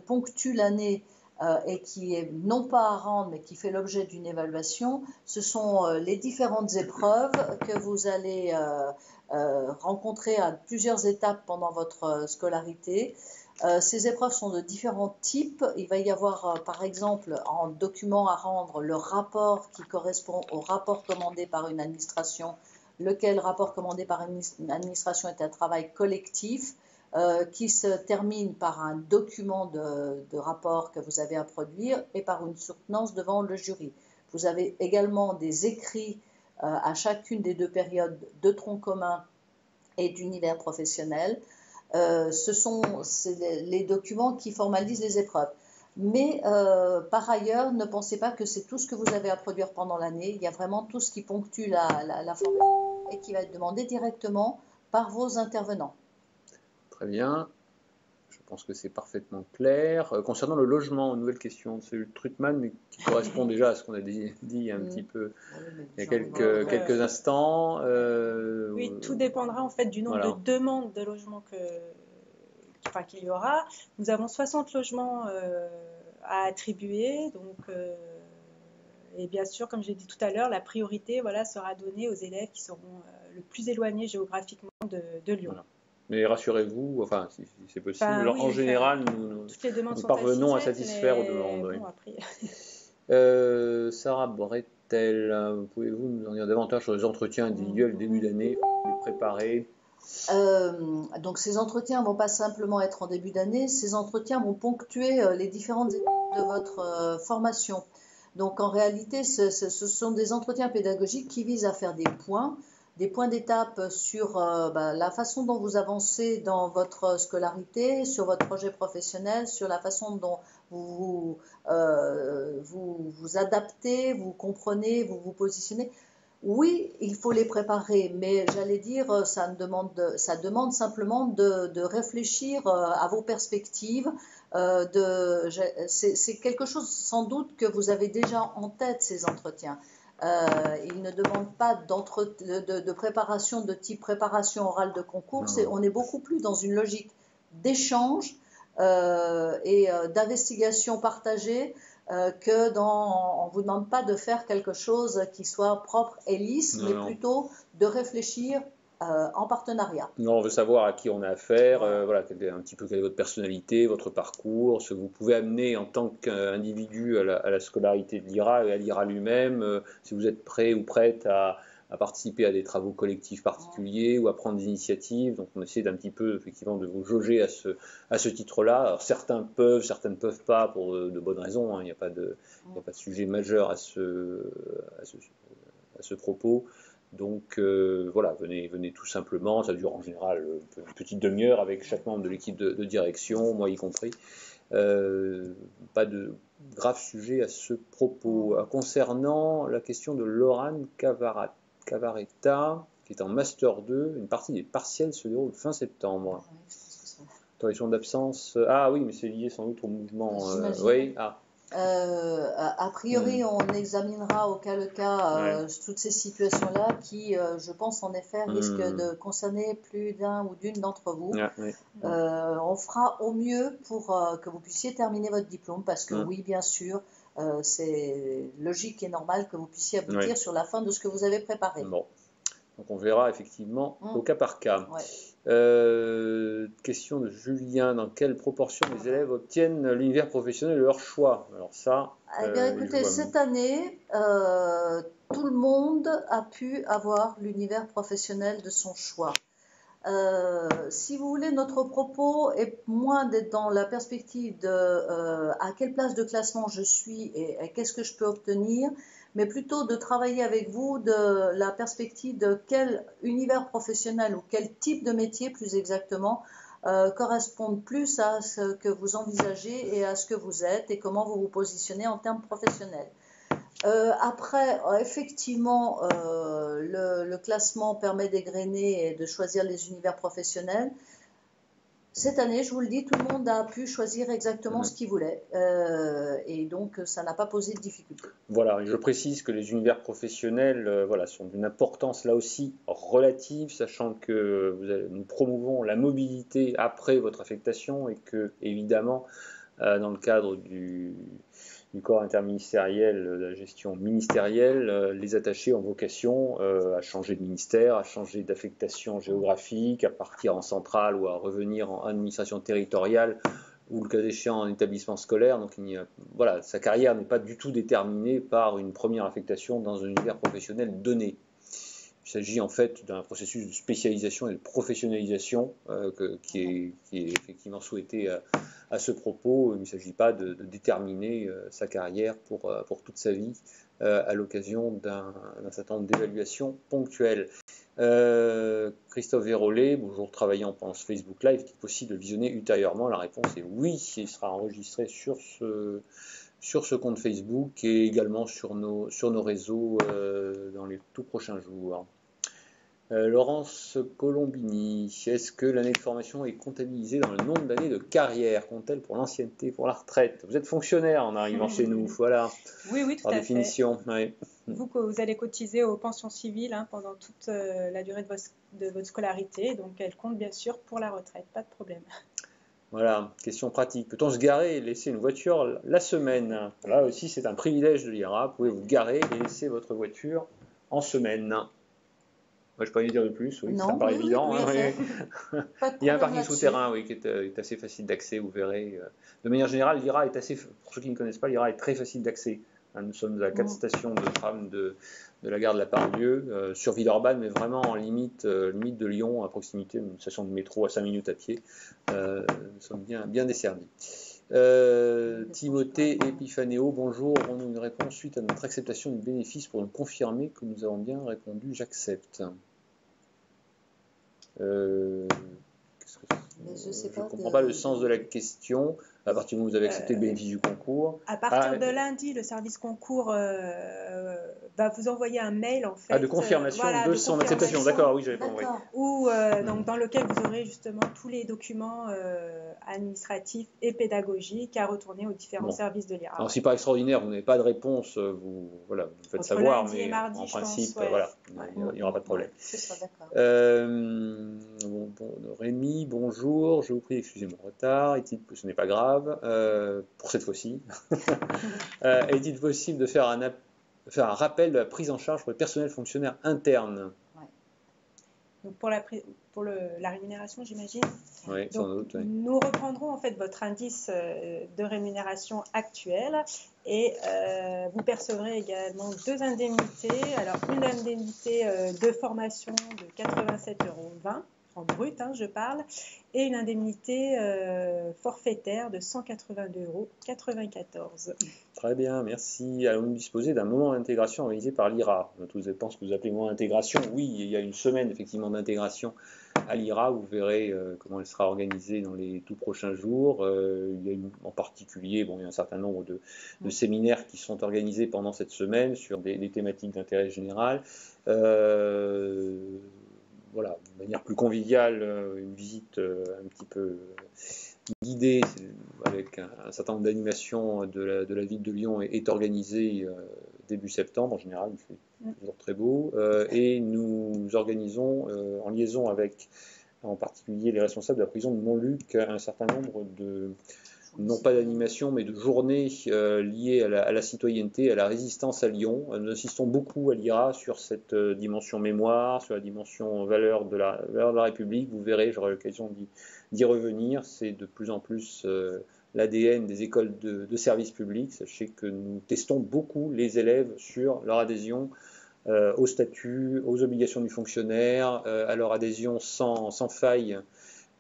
ponctue l'année et qui est non pas à rendre, mais qui fait l'objet d'une évaluation, ce sont les différentes épreuves que vous allez rencontrer à plusieurs étapes pendant votre scolarité. Ces épreuves sont de différents types. Il va y avoir, par exemple, en document à rendre, le rapport qui correspond au rapport commandé par une administration, lequel rapport commandé par une administration est un travail collectif qui se termine par un document de rapport que vous avez à produire et par une soutenance devant le jury. Vous avez également des écrits à chacune des 2 périodes de tronc commun et d'univers professionnel. Ce sont les documents qui formalisent les épreuves. Mais par ailleurs, ne pensez pas que c'est tout ce que vous avez à produire pendant l'année. Il y a vraiment tout ce qui ponctue la formation et qui va être demandé directement par vos intervenants. Très bien. Je pense que c'est parfaitement clair. Concernant le logement, une nouvelle question. C'est le Trutman, mais qui correspond déjà à ce qu'on a dit un petit peu il y a quelques instants. Oui, tout dépendra en fait du nombre de demandes de logements qu'il y aura. Nous avons 60 logements à attribuer, donc, et bien sûr, comme j'ai dit tout à l'heure, la priorité sera donnée aux élèves qui seront le plus éloignés géographiquement de Lyon. Voilà. Mais rassurez-vous, enfin, si c'est possible, en général, nous parvenons à satisfaire aux demandes. Bon, Sarah Bretel, pouvez-vous nous en dire davantage sur les entretiens individuels début d'année, les préparer? Donc ces entretiens ne vont pas simplement être en début d'année, ces entretiens vont ponctuer les différentes étapes de votre formation. Donc en réalité, ce sont des entretiens pédagogiques qui visent à faire des points d'étape sur la façon dont vous avancez dans votre scolarité, sur votre projet professionnel, sur la façon dont vous adaptez, vous comprenez, vous vous positionnez. Oui, il faut les préparer, mais j'allais dire, ça demande simplement de réfléchir à vos perspectives. C'est quelque chose sans doute que vous avez déjà en tête, ces entretiens. Il ne demande pas de préparation de type préparation orale de concours. On est beaucoup plus dans une logique d'échange et d'investigation partagée que on ne vous demande pas de faire quelque chose qui soit propre et lisse, mais plutôt de réfléchir en partenariat. Non, on veut savoir à qui on a affaire, un petit peu quelle est votre personnalité, votre parcours, ce que vous pouvez amener en tant qu'individu à la scolarité de l'IRA et à l'IRA lui-même, si vous êtes prêt ou prête à participer à des travaux collectifs particuliers ou à prendre des initiatives. Donc on essaie d'un petit peu effectivement de vous jauger à ce titre-là. Alors certains peuvent, certains ne peuvent pas pour de bonnes raisons, hein. Il n'y a pas de sujet majeur à ce propos. Donc voilà, venez tout simplement, ça dure en général une petite demi-heure avec chaque membre de l'équipe de direction, moi y compris. Pas de grave sujet à ce propos. Concernant la question de Laurent Cavaretta, qui est en Master 2, une partie des partiels se déroule fin septembre. Autorisation d'absence. Ah oui, mais c'est lié sans doute au mouvement. Oui, a priori, on examinera au cas le cas toutes ces situations-là qui, je pense en effet, risquent de concerner plus d'un ou d'une d'entre vous. On fera au mieux pour que vous puissiez terminer votre diplôme parce que oui, bien sûr, c'est logique et normal que vous puissiez aboutir sur la fin de ce que vous avez préparé. Bon. Donc on verra effectivement au cas par cas. Question de Julien, dans quelle proportion les élèves obtiennent l'univers professionnel de leur choix? Alors ça, écoutez, cette année, tout le monde a pu avoir l'univers professionnel de son choix. Si vous voulez, notre propos est moins d'être dans la perspective de à quelle place de classement je suis et qu'est-ce que je peux obtenir, mais plutôt de travailler avec vous de la perspective de quel univers professionnel ou quel type de métier plus exactement correspondent plus à ce que vous envisagez et à ce que vous êtes et comment vous vous positionnez en termes professionnels. Après, effectivement, le classement permet d'égrener et de choisir les univers professionnels. Cette année, je vous le dis, tout le monde a pu choisir exactement ce qu'il voulait. Et donc, ça n'a pas posé de difficulté. Voilà, je précise que les univers professionnels sont d'une importance là aussi relative, sachant que nous promouvons la mobilité après votre affectation et que, évidemment, dans le cadre du corps interministériel de la gestion ministérielle, les attachés ont vocation à changer de ministère, à changer d'affectation géographique, à partir en centrale ou à revenir en administration territoriale ou le cas échéant en établissement scolaire. Donc sa carrière n'est pas du tout déterminée par une première affectation dans un univers professionnel donné. Il s'agit en fait d'un processus de spécialisation et de professionnalisation qui est effectivement souhaité à ce propos. Il ne s'agit pas de déterminer sa carrière pour toute sa vie à l'occasion d'un certain nombre d'évaluations ponctuelles. Christophe Vérolet, bonjour, travaillant pendant ce Facebook Live, est-il possible de visionner ultérieurement? La réponse est oui, il sera enregistré sur ce compte Facebook et également sur nos réseaux dans les tout prochains jours. Laurence Colombini, est-ce que l'année de formation est comptabilisée dans le nombre d'années de carrière? Compte-t-elle pour l'ancienneté, pour la retraite? Vous êtes fonctionnaire en arrivant chez nous, voilà. Oui, tout par à définition. fait. Vous allez cotiser aux pensions civiles pendant toute la durée de votre scolarité, donc elle compte bien sûr pour la retraite, pas de problème. Voilà, question pratique. Peut-on se garer et laisser une voiture la semaine? Là aussi, c'est un privilège de l'IRA. Vous pouvez vous garer et laisser votre voiture en semaine. Moi, je peux rien dire de plus, oui, ça me paraît évident. Il y a un parking souterrain qui est assez facile d'accès, vous verrez. De manière générale, l'IRA est pour ceux qui ne connaissent pas, l'IRA est très facile d'accès. Nous sommes à 4 stations de tram de la gare de la Part-Dieu, sur Villeurbanne, mais vraiment en limite de Lyon, à proximité d'une station de métro à 5 minutes à pied. Nous sommes bien desservis. Timothée Epiphanéo, bonjour. Aurons-nous une réponse suite à notre acceptation du bénéfice pour nous confirmer que nous avons bien répondu j'accepte? Je ne comprends pas le sens de la question. À partir du moment où vous avez accepté le bénéfice du concours. À partir de lundi, le service concours va vous envoyer un mail en fait. De confirmation de son acceptation. D'accord, oui, j'avais pas compris. Donc, dans lequel vous aurez justement tous les documents administratifs et pédagogiques à retourner aux différents services de l'IRA. Alors, si par extraordinaire vous n'avez pas de réponse, vous faites savoir, mais mardi, en principe, il n'y aura pas de problème. C'est ça, d'accord. Rémi, bonjour, je vous prie d'excuser mon retard. Ce n'est pas grave, pour cette fois-ci. Est-il possible de faire un rappel de la prise en charge pour les personnels fonctionnaires internes? Donc pour la rémunération, j'imagine. Oui, sans doute. Oui. Nous reprendrons en fait votre indice de rémunération actuel et vous percevrez également 2 indemnités. Alors une indemnité de formation de 87,20 € en brut, hein, je parle, et une indemnité forfaitaire de 182,94 €. Très bien, merci. Allons-nous disposer d'un moment d'intégration organisé par l'IRA? Je pense que vous appelez moment d'intégration. Oui, il y a une semaine effectivement d'intégration à l'IRA. Vous verrez comment elle sera organisée dans les tout prochains jours. Il y a en particulier, il y a un certain nombre de séminaires qui sont organisés pendant cette semaine sur des thématiques d'intérêt général. Voilà, de manière plus conviviale, une visite un petit peu guidée avec un certain nombre d'animations de la ville de Lyon est organisée début septembre. En général, il fait toujours très beau. Et nous organisons, en liaison avec en particulier les responsables de la prison de Montluc, un certain nombre de, non pas d'animations, mais de journées liées à la citoyenneté, à la résistance à Lyon. Nous insistons beaucoup à l'IRA sur cette dimension mémoire, sur la dimension valeur de la République. Vous verrez, j'aurai l'occasion d'y revenir. C'est de plus en plus l'ADN des écoles de service public. Sachez que nous testons beaucoup les élèves sur leur adhésion au statut, aux obligations du fonctionnaire, à leur adhésion sans faille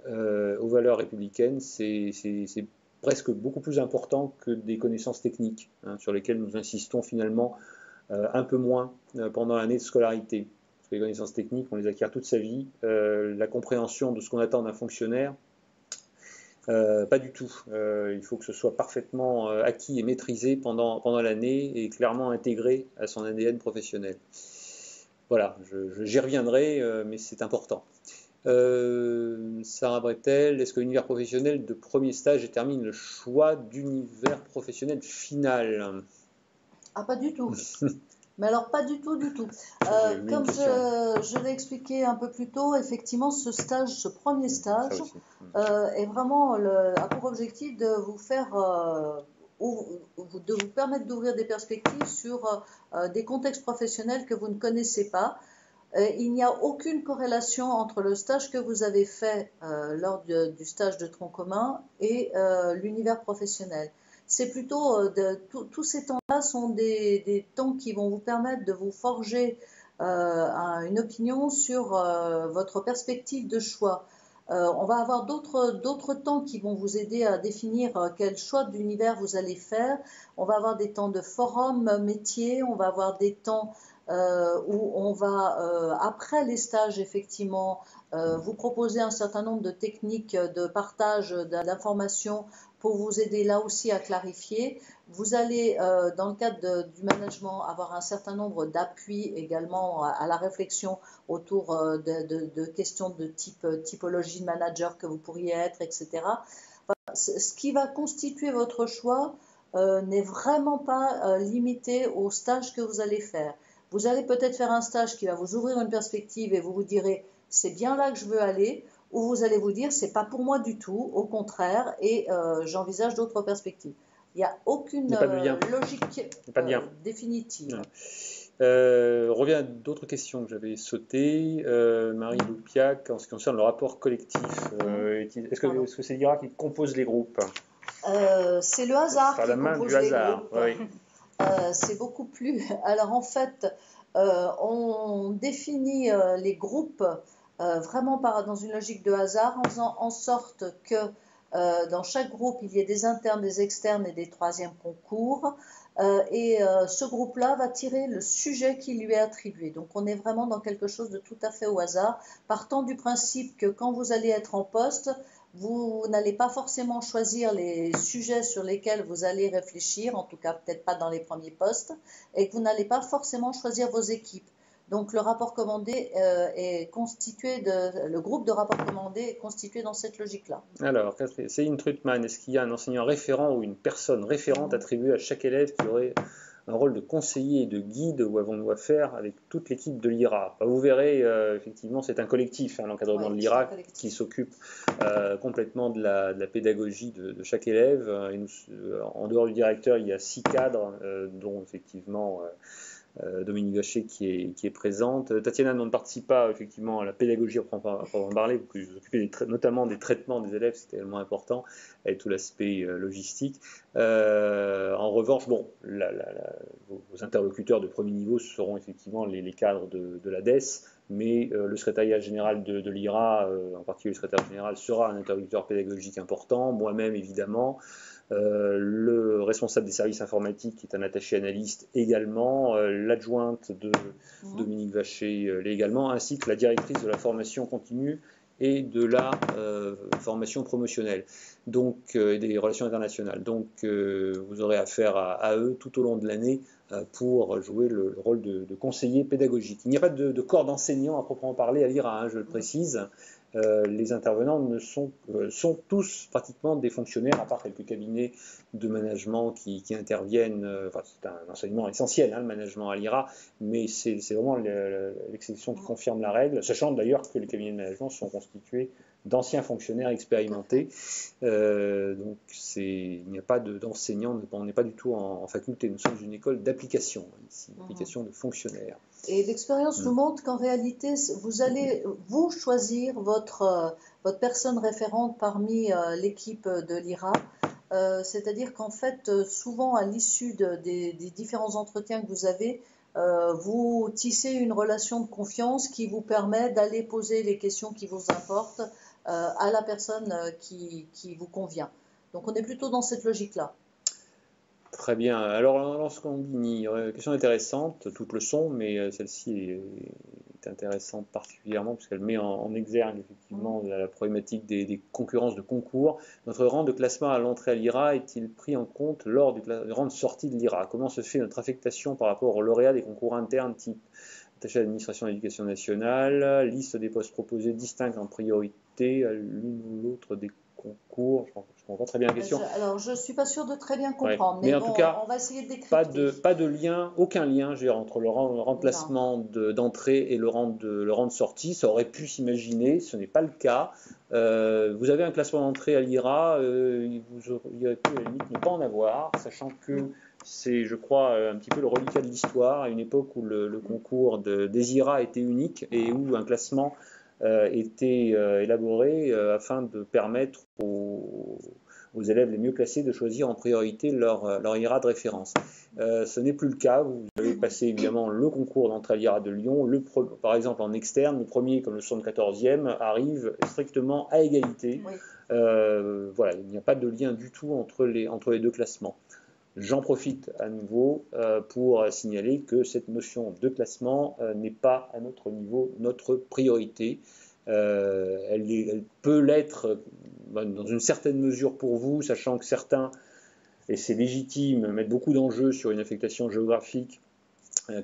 aux valeurs républicaines. C'est presque beaucoup plus important que des connaissances techniques, sur lesquelles nous insistons finalement un peu moins pendant l'année de scolarité. Parce que les connaissances techniques, on les acquiert toute sa vie. La compréhension de ce qu'on attend d'un fonctionnaire, pas du tout. Il faut que ce soit parfaitement acquis et maîtrisé pendant l'année et clairement intégré à son ADN professionnel. Voilà, j'y reviendrai, mais c'est important. Sarah Bretel, est-ce que l'univers professionnel de premier stage détermine le choix d'univers professionnel final? Ah, pas du tout. Mais alors, pas du tout, du tout. Comme je l'ai expliqué un peu plus tôt, effectivement, ce premier stage, est vraiment a pour objectif de vous faire, de vous permettre d'ouvrir des perspectives sur des contextes professionnels que vous ne connaissez pas. Il n'y a aucune corrélation entre le stage que vous avez fait lors du stage de tronc commun et l'univers professionnel. C'est plutôt, tous ces temps-là sont des temps qui vont vous permettre de vous forger une opinion sur votre perspective de choix. On va avoir d'autres temps qui vont vous aider à définir quel choix d'univers vous allez faire. On va avoir des temps de forum métier, on va avoir des temps où on va, après les stages, effectivement, vous proposer un certain nombre de techniques de partage d'informations pour vous aider là aussi à clarifier. Vous allez, dans le cadre du management, avoir un certain nombre d'appuis également à la réflexion autour de questions de typologie de manager que vous pourriez être, etc. Enfin, ce qui va constituer votre choix n'est vraiment pas limité au stage que vous allez faire. Vous allez peut-être faire un stage qui va vous ouvrir une perspective et vous vous direz c'est bien là que je veux aller, ou vous allez vous dire c'est pas pour moi du tout, au contraire, et j'envisage d'autres perspectives. Il n'y a aucune logique définitive. Revient à d'autres questions que j'avais sautées. Marie Loupiac, en ce qui concerne le rapport collectif, est-ce que c'est l'IRA qui compose les groupes? C'est le hasard qui compose les groupes. Oui. C'est beaucoup plus. Alors en fait, on définit les groupes vraiment dans une logique de hasard, en faisant en sorte que dans chaque groupe, il y ait des internes, des externes et des troisièmes concours. Et ce groupe-là va tirer le sujet qui lui est attribué. Donc on est vraiment dans quelque chose de tout à fait au hasard, partant du principe que quand vous allez être en poste, vous n'allez pas forcément choisir les sujets sur lesquels vous allez réfléchir, en tout cas peut-être pas dans les premiers postes, et que vous n'allez pas forcément choisir vos équipes. Donc le rapport commandé le groupe de rapport commandé est constitué dans cette logique-là. Alors, Céline Trutman, est-ce qu'il y a un enseignant référent ou une personne référente attribuée à chaque élève qui aurait un rôle de conseiller et de guide, ou avons-nous affaire avec toute l'équipe de l'IRA? Vous verrez, effectivement, c'est un collectif, l'encadrement de l'IRA, qui s'occupe complètement de la pédagogie de chaque élève. Et en dehors du directeur, il y a 6 cadres, dont effectivement Dominique Gachet qui est présente. Tatiana ne participe pas effectivement à la pédagogie à proprement parler, vous vous occupez notamment des traitements des élèves, c'était tellement important, et tout l'aspect logistique. En revanche, vos interlocuteurs de premier niveau seront effectivement les cadres de la DES, mais le secrétariat général de l'IRA, en particulier le secrétaire général, sera un interlocuteur pédagogique important, moi-même évidemment, le responsable des services informatiques qui est un attaché analyste également, l'adjointe de Dominique Vacher l'est également, ainsi que la directrice de la formation continue et de la formation promotionnelle, donc et des relations internationales. Donc vous aurez affaire à eux tout au long de l'année pour jouer le rôle de conseiller pédagogique. Il n'y a pas de corps d'enseignants à proprement parler à l'IRA, je le précise. Les intervenants sont tous pratiquement des fonctionnaires, à part quelques cabinets de management qui interviennent. Enfin, c'est un enseignement essentiel, le management à l'IRA, mais c'est vraiment l'exception qui confirme la règle, sachant d'ailleurs que les cabinets de management sont constitués d'anciens fonctionnaires expérimentés. Donc il n'y a pas d'enseignants, on n'est pas du tout en faculté, nous sommes une école d'application, ici, d'application de fonctionnaires. Et l'expérience nous montre qu'en réalité, vous allez choisir votre personne référente parmi l'équipe de l'IRA. C'est-à-dire qu'en fait, souvent à l'issue des différents entretiens que vous avez, vous tissez une relation de confiance qui vous permet d'aller poser les questions qui vous importent à la personne qui vous convient. Donc on est plutôt dans cette logique-là. Très bien. Alors, lorsqu'on dit question intéressante, toutes le sont, mais celle-ci est intéressante particulièrement puisqu'elle met en exergue effectivement la problématique des concurrences de concours. Notre rang de classement à l'entrée à l'IRA est-il pris en compte lors du rang de sortie de l'IRA? Comment se fait notre affectation par rapport aux lauréats des concours internes type attaché à l'administration de l'éducation nationale, liste des postes proposés distincts en priorité à l'une ou l'autre des concours? Je ne comprends pas très bien la question. Alors, je ne suis pas sûre de très bien comprendre, mais en tout cas, on va essayer de décrypter. Pas de lien, aucun lien, je veux dire, entre le remplacement d'entrée et le rang de sortie. Ça aurait pu s'imaginer, ce n'est pas le cas. Vous avez un classement d'entrée à l'IRA, il aurait pu à la limite ne pas en avoir, sachant que c'est, je crois, un petit peu le reliquat de l'histoire, à une époque où le concours des IRA était unique et où un classement était élaboré afin de permettre aux élèves les mieux classés de choisir en priorité leur IRA de référence. Ce n'est plus le cas. Vous avez passé évidemment le concours d'entrée à l'IRA de Lyon. Par exemple, en externe, le premier comme le 74e arrive strictement à égalité. Oui. Voilà, il n'y a pas de lien du tout entre les deux classements. J'en profite à nouveau pour signaler que cette notion de classement n'est pas à notre niveau notre priorité. Elle peut l'être dans une certaine mesure pour vous, sachant que certains, et c'est légitime, mettent beaucoup d'enjeux sur une affectation géographique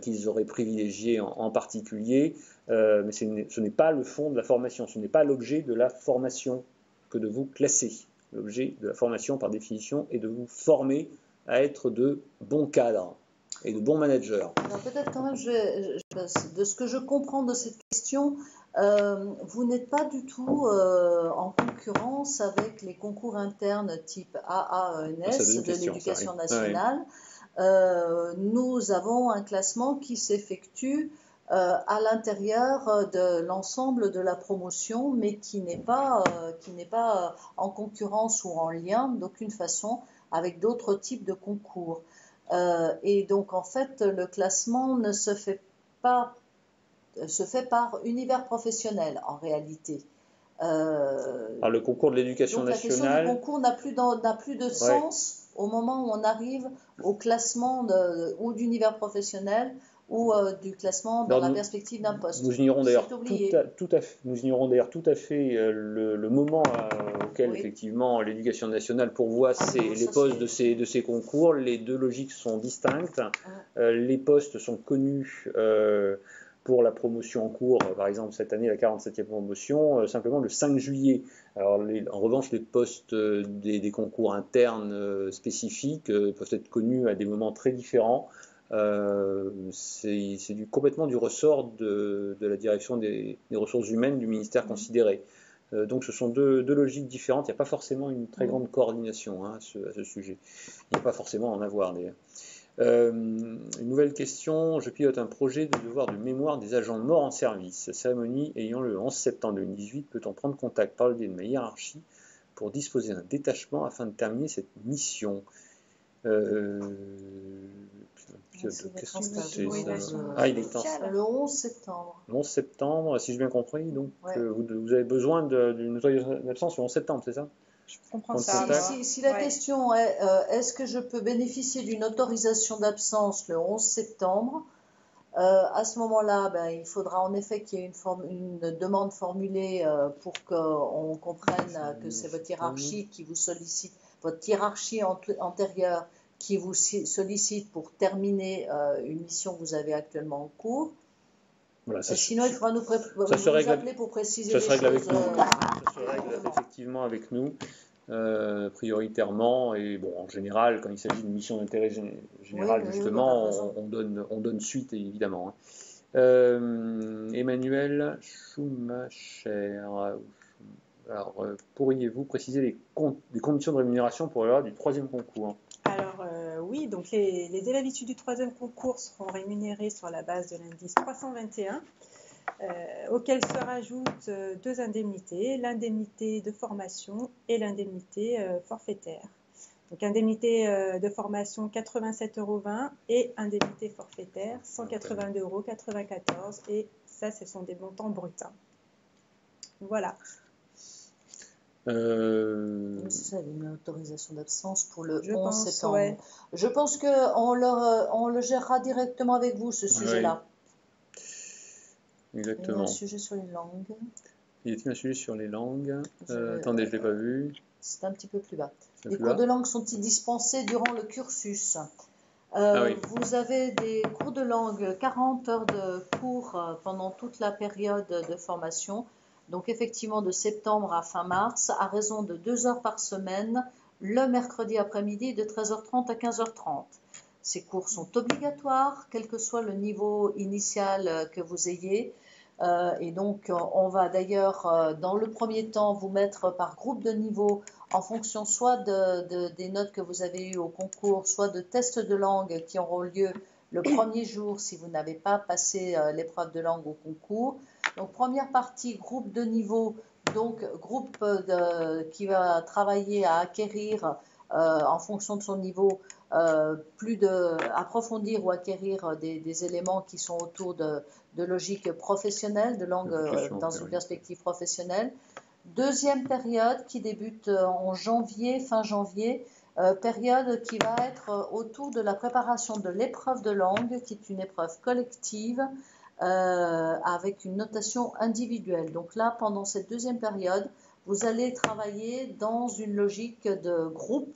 qu'ils auraient privilégiée en particulier, mais ce n'est pas le fond de la formation, ce n'est pas l'objet de la formation que de vous classer. L'objet de la formation, par définition, est de vous former à être de bons cadres et de bons managers. Alors peut-être quand même, de ce que je comprends de cette question, vous n'êtes pas du tout en concurrence avec les concours internes type AAENS de l'éducation nationale. Nous avons un classement qui s'effectue à l'intérieur de l'ensemble de la promotion, mais qui n'est pas en concurrence ou en lien d'aucune façon avec d'autres types de concours. Et donc en fait, le classement ne se fait pas, se fait par univers professionnel en réalité. Alors le concours de l'éducation nationale. La question du concours n'a plus de sens au moment où on arrive au classement ou d'univers professionnel ou du classement dans la perspective d'un poste. Nous ignorons d'ailleurs tout à fait le moment auquel effectivement l'éducation nationale pourvoit les postes de ces concours. Les deux logiques sont distinctes. Les postes sont connus pour la promotion en cours, par exemple cette année la 47e promotion, simplement le 5 juillet. Alors en revanche, les postes des concours internes spécifiques peuvent être connus à des moments très différents. C'est complètement du ressort de la direction des ressources humaines du ministère considéré. Donc ce sont deux logiques différentes. Il n'y a pas forcément une très grande coordination à ce sujet. Il n'y a pas forcément à en avoir d'ailleurs. Une nouvelle question. Je pilote un projet de devoir de mémoire des agents morts en service. Cérémonie ayant le 11 septembre 2018, peut-on prendre contact par le biais de ma hiérarchie pour disposer d'un détachement afin de terminer cette mission? C'est votre stage. c'est Oui, ça. l'action Ah, il est temps. sociale. Le 11 septembre. Le 11 septembre, si j'ai bien compris, donc Ouais. vous avez besoin d'une autorisation d'absence le 11 septembre, c'est ça? Je comprends Prendre ça. contact. Si la Ouais. question est est-ce que je peux bénéficier d'une autorisation d'absence le 11 septembre, à ce moment-là, ben, il faudra en effet qu'il y ait une demande formulée pour qu'on comprenne que c'est votre hiérarchie qui vous sollicite, votre hiérarchie antérieure qui vous sollicite pour terminer une mission que vous avez actuellement en cours. Voilà, Sinon, il faudra nous appeler pour préciser ça les se règle choses. avec nous. Ça se règle effectivement avec nous, prioritairement. Et bon, en général, quand il s'agit d'une mission d'intérêt général, Oui, justement, oui, on donne suite, évidemment. Emmanuel Schumacher. Alors, pourriez-vous préciser les conditions de rémunération pour l'heure du 3e concours? Alors oui, donc les élèves issus du 3e concours seront rémunérés sur la base de l'indice 321, auquel se rajoutent 2 indemnités, l'indemnité de formation et l'indemnité forfaitaire. Donc indemnité de formation 87,20 € et indemnité forfaitaire 182,94 €, et ça, ce sont des montants bruts. Voilà. C'est ça, une autorisation d'absence pour le 11 septembre. Ouais. Je pense qu'on le gérera directement avec vous, ce sujet-là. Oui, exactement. Il y a un sujet sur les langues. Il y a un sujet sur les langues. Attendez, je ne l'ai pas vu. C'est un petit peu plus bas. Les cours de langue sont-ils dispensés durant le cursus? Oui. Vous avez des cours de langue, 40 heures de cours pendant toute la période de formation. Donc effectivement de septembre à fin mars, à raison de 2 heures par semaine, le mercredi après-midi de 13h30 à 15h30. Ces cours sont obligatoires, quel que soit le niveau initial que vous ayez. Et donc on va d'ailleurs dans le premier temps vous mettre par groupe de niveau en fonction soit des notes que vous avez eues au concours, soit de tests de langue qui auront lieu le premier jour si vous n'avez pas passé l'épreuve de langue au concours. Donc première partie, groupe de niveau, donc groupe qui va travailler à acquérir en fonction de son niveau, approfondir ou acquérir des éléments qui sont autour de logique professionnelle, de langue dans une perspective professionnelle. Deuxième période qui débute en janvier, fin janvier, période qui va être autour de la préparation de l'épreuve de langue, qui est une épreuve collective avec une notation individuelle. Donc là, pendant cette deuxième période, vous allez travailler dans une logique de groupe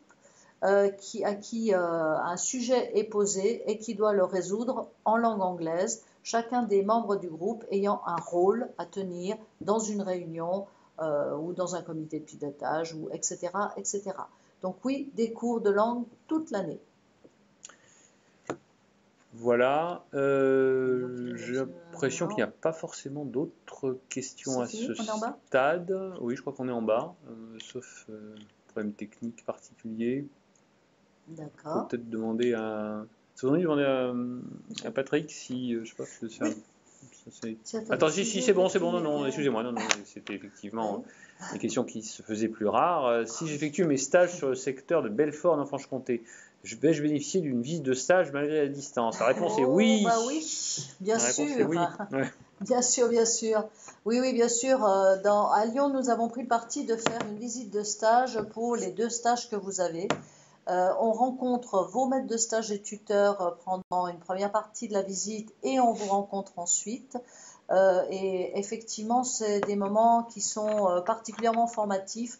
à qui un sujet est posé et qui doit le résoudre en langue anglaise, chacun des membres du groupe ayant un rôle à tenir dans une réunion ou dans un comité de pilotage, etc., etc. Donc oui, des cours de langue toute l'année. Voilà, j'ai l'impression qu'il n'y a pas forcément d'autres questions à ce stade. Oui, je crois qu'on est en bas, sauf problème technique particulier. D'accord. Peut-être demander à... à Patrick si... je sais pas, Attends, si, c'est bon, non, excusez-moi, non, c'était effectivement des questions qui se faisaient plus rares. Si j'effectue mes stages sur le secteur de Belfort en Franche-Comté, vais-je bénéficier d'une visite de stage malgré la distance? La réponse est oui. Bah oui, bien sûr. Oui. Ouais. Bien sûr, bien sûr. Oui, bien sûr. À Lyon, nous avons pris le parti de faire une visite de stage pour les 2 stages que vous avez. On rencontre vos maîtres de stage et tuteurs pendant une première partie de la visite et on vous rencontre ensuite. Et effectivement, c'est des moments qui sont particulièrement formatifs.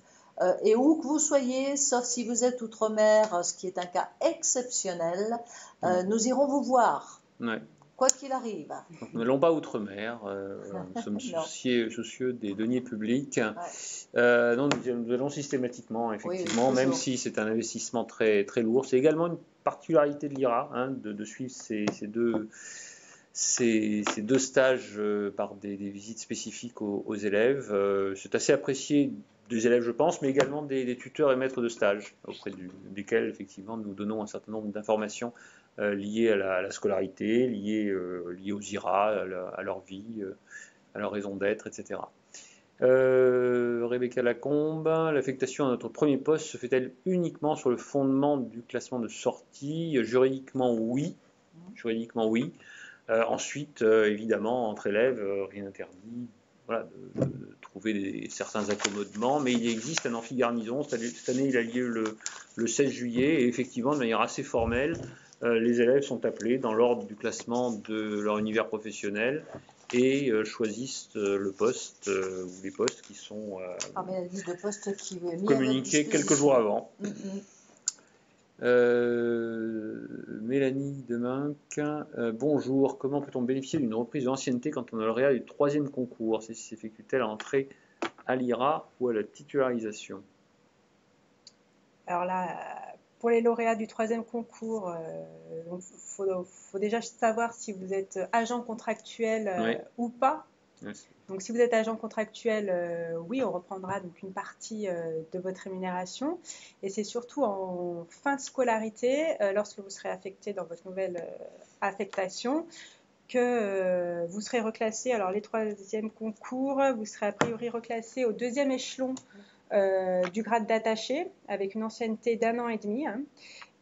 Et où que vous soyez, sauf si vous êtes outre-mer, ce qui est un cas exceptionnel, nous irons vous voir. Ouais. Quoi qu'il arrive. Donc, nous n'allons pas outre-mer, nous sommes soucieux des deniers publics. Ouais. Non, nous allons systématiquement, effectivement, même si c'est un investissement très, très lourd. C'est également une particularité de l'IRA de suivre ces deux stages par des visites spécifiques aux élèves. C'est assez apprécié des élèves, je pense, mais également des tuteurs et maîtres de stage, auprès desquels, effectivement, nous donnons un certain nombre d'informations liées à la scolarité, liées aux IRA, à leur vie, à leur raison d'être, etc. Rebecca Lacombe, l'affectation à notre premier poste se fait-elle uniquement sur le fondement du classement de sortie? Juridiquement, oui. Juridiquement, oui. Ensuite, évidemment, entre élèves, rien n'interdit voilà, de trouver certains accommodements, mais il existe un amphi-garnison. Cette année, il a lieu le 16 juillet, et effectivement, de manière assez formelle, les élèves sont appelés dans l'ordre du classement de leur univers professionnel et choisissent le poste ou les postes qui sont parmi la liste de postes qui est mis communiqués quelques jours avant. Mélanie Deminck, bonjour. Comment peut-on bénéficier d'une reprise d'ancienneté quand on est lauréat du 3e concours? Celle-ci s'effectue-t-elle à l'entrée à l'IRA ou à la titularisation? Alors là, pour les lauréats du 3e concours, il faut déjà savoir si vous êtes agent contractuel ou pas. Oui. Donc, si vous êtes agent contractuel, oui, on reprendra donc une partie de votre rémunération. Et c'est surtout en fin de scolarité, lorsque vous serez affecté dans votre nouvelle affectation, que vous serez reclassé. Alors, les 3e concours, vous serez a priori reclassé au 2e échelon du grade d'attaché, avec une ancienneté d'1 an et demi.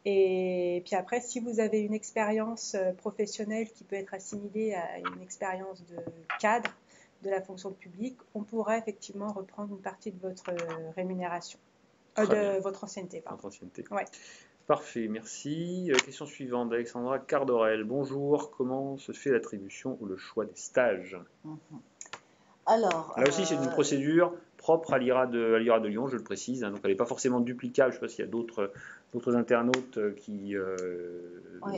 Et puis après, si vous avez une expérience professionnelle qui peut être assimilée à une expérience de cadre de la fonction publique, on pourra effectivement reprendre une partie de votre rémunération, de votre ancienneté. Votre ancienneté. Ouais. Parfait, merci. Question suivante d'Alexandra Cardorel. Bonjour, comment se fait l'attribution ou le choix des stages? Alors, là aussi, c'est une procédure propre à l'IRA de Lyon, je le précise. Donc, elle n'est pas forcément duplicable. Je ne sais pas s'il y a d'autres internautes qui